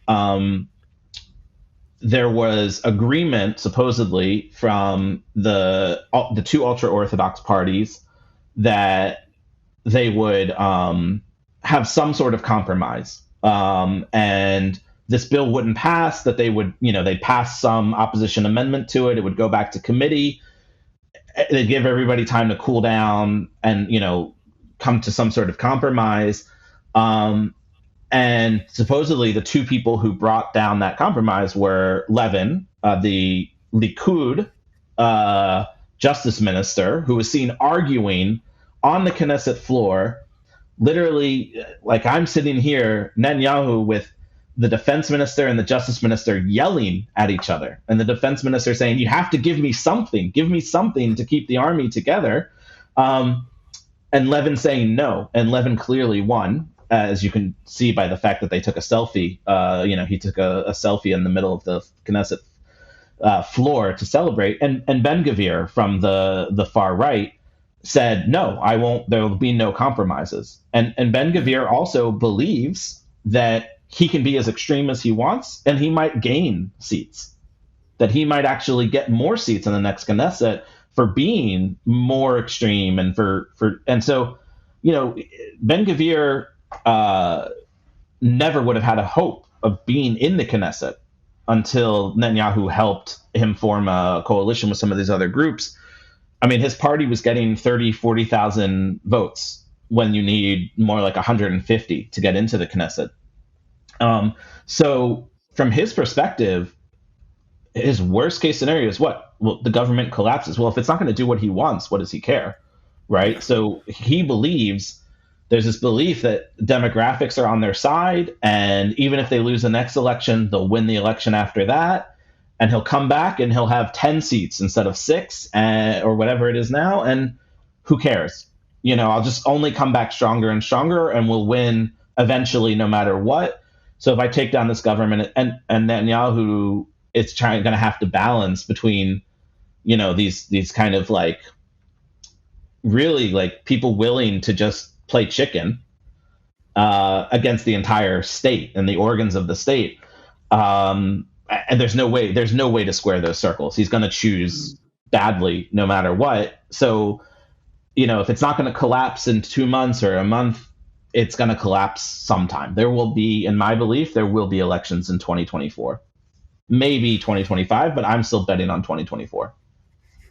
there was agreement supposedly from the two ultra-Orthodox parties that they would have some sort of compromise, and this bill wouldn't pass, that they would, they'd pass some opposition amendment to it. It would go back to committee. They'd give everybody time to cool down and, come to some sort of compromise. And supposedly the two people who brought down that compromise were Levin, the Likud justice minister, who was seen arguing on the Knesset floor, literally, I'm sitting here, Netanyahu, with the defense minister and the justice minister yelling at each other. And the defense minister saying, you have to give me something to keep the army together. And Levin saying no. And Levin clearly won, as you can see by the fact that they took a selfie. He took a selfie in the middle of the Knesset floor to celebrate. And Ben-Gvir from the far right said, no, I won't, there will be no compromises. And Ben-Gvir also believes that he can be as extreme as he wants, and he might gain seats, that he might actually get more seats in the next Knesset for being more extreme and so, Ben-Gvir never would have had a hope of being in the Knesset until Netanyahu helped him form a coalition with some of these other groups. I mean, his party was getting 30, 40,000 votes when you need more like 150 to get into the Knesset. So from his perspective, his worst case scenario is what? Well, the government collapses. Well, if it's not going to do what he wants, what does he care? Right. So he believes, there's this belief that demographics are on their side. And even if they lose the next election, they'll win the election after that. and he'll come back and he'll have 10 seats instead of 6 or whatever it is now. And who cares? I'll just only come back stronger and stronger, and we'll win eventually no matter what. So if I take down this government, and Netanyahu, it's going to have to balance between, these kind of like really like people willing to just play chicken against the entire state and the organs of the state. And there's no way to square those circles. He's going to choose badly no matter what. So, if it's not going to collapse in 2 months or a month, it's going to collapse sometime. There will be, in my belief, there will be elections in 2024, maybe 2025, but I'm still betting on 2024.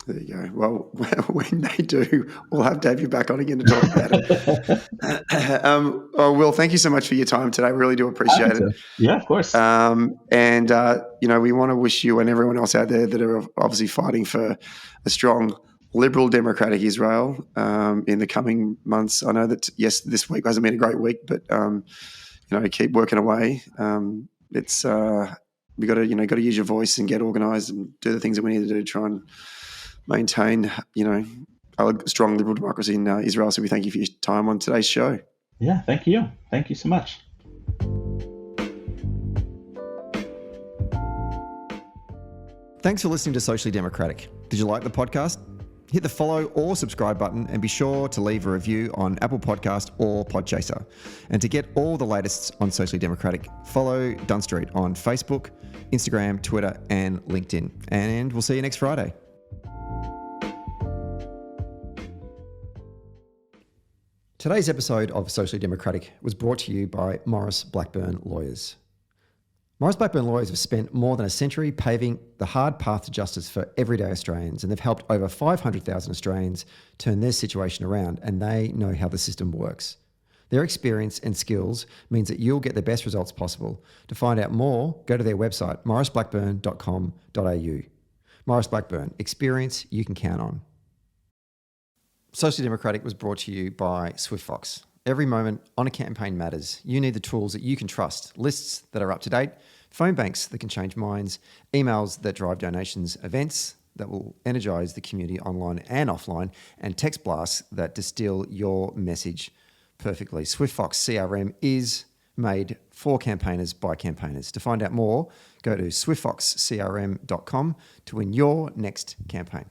There you go. Well, when they do, we'll have to have you back on again to talk about it. Will, thank you so much for your time today. We really do appreciate it. Yeah, of course. And we want to wish you and everyone else out there that are obviously fighting for a strong liberal democratic Israel in the coming months. I know that, yes, this week hasn't been a great week, but, keep working away. It's we got to use your voice and get organised and do the things that we need to do to try and maintain, a strong liberal democracy in Israel. So we thank you for your time on today's show. Yeah, thank you. Thank you so much. Thanks for listening to Socially Democratic. Did you like the podcast? Hit the follow or subscribe button and be sure to leave a review on Apple Podcast or Podchaser. And to get all the latest on Socially Democratic, follow Dunn Street on Facebook, Instagram, Twitter, and LinkedIn. And we'll see you next Friday. Today's episode of Socially Democratic was brought to you by Morris Blackburn Lawyers. Morris Blackburn Lawyers have spent more than a century paving the hard path to justice for everyday Australians, and they've helped over 500,000 Australians turn their situation around, and they know how the system works. Their experience and skills means that you'll get the best results possible. To find out more, go to their website, morrisblackburn.com.au. Morris Blackburn, experience you can count on. Socially Democratic was brought to you by SwiftFox. Every moment on a campaign matters. You need the tools that you can trust, lists that are up to date, phone banks that can change minds, emails that drive donations, events that will energise the community online and offline, and text blasts that distill your message perfectly. SwiftFox CRM is made for campaigners by campaigners. To find out more, go to swiftfoxcrm.com to win your next campaign.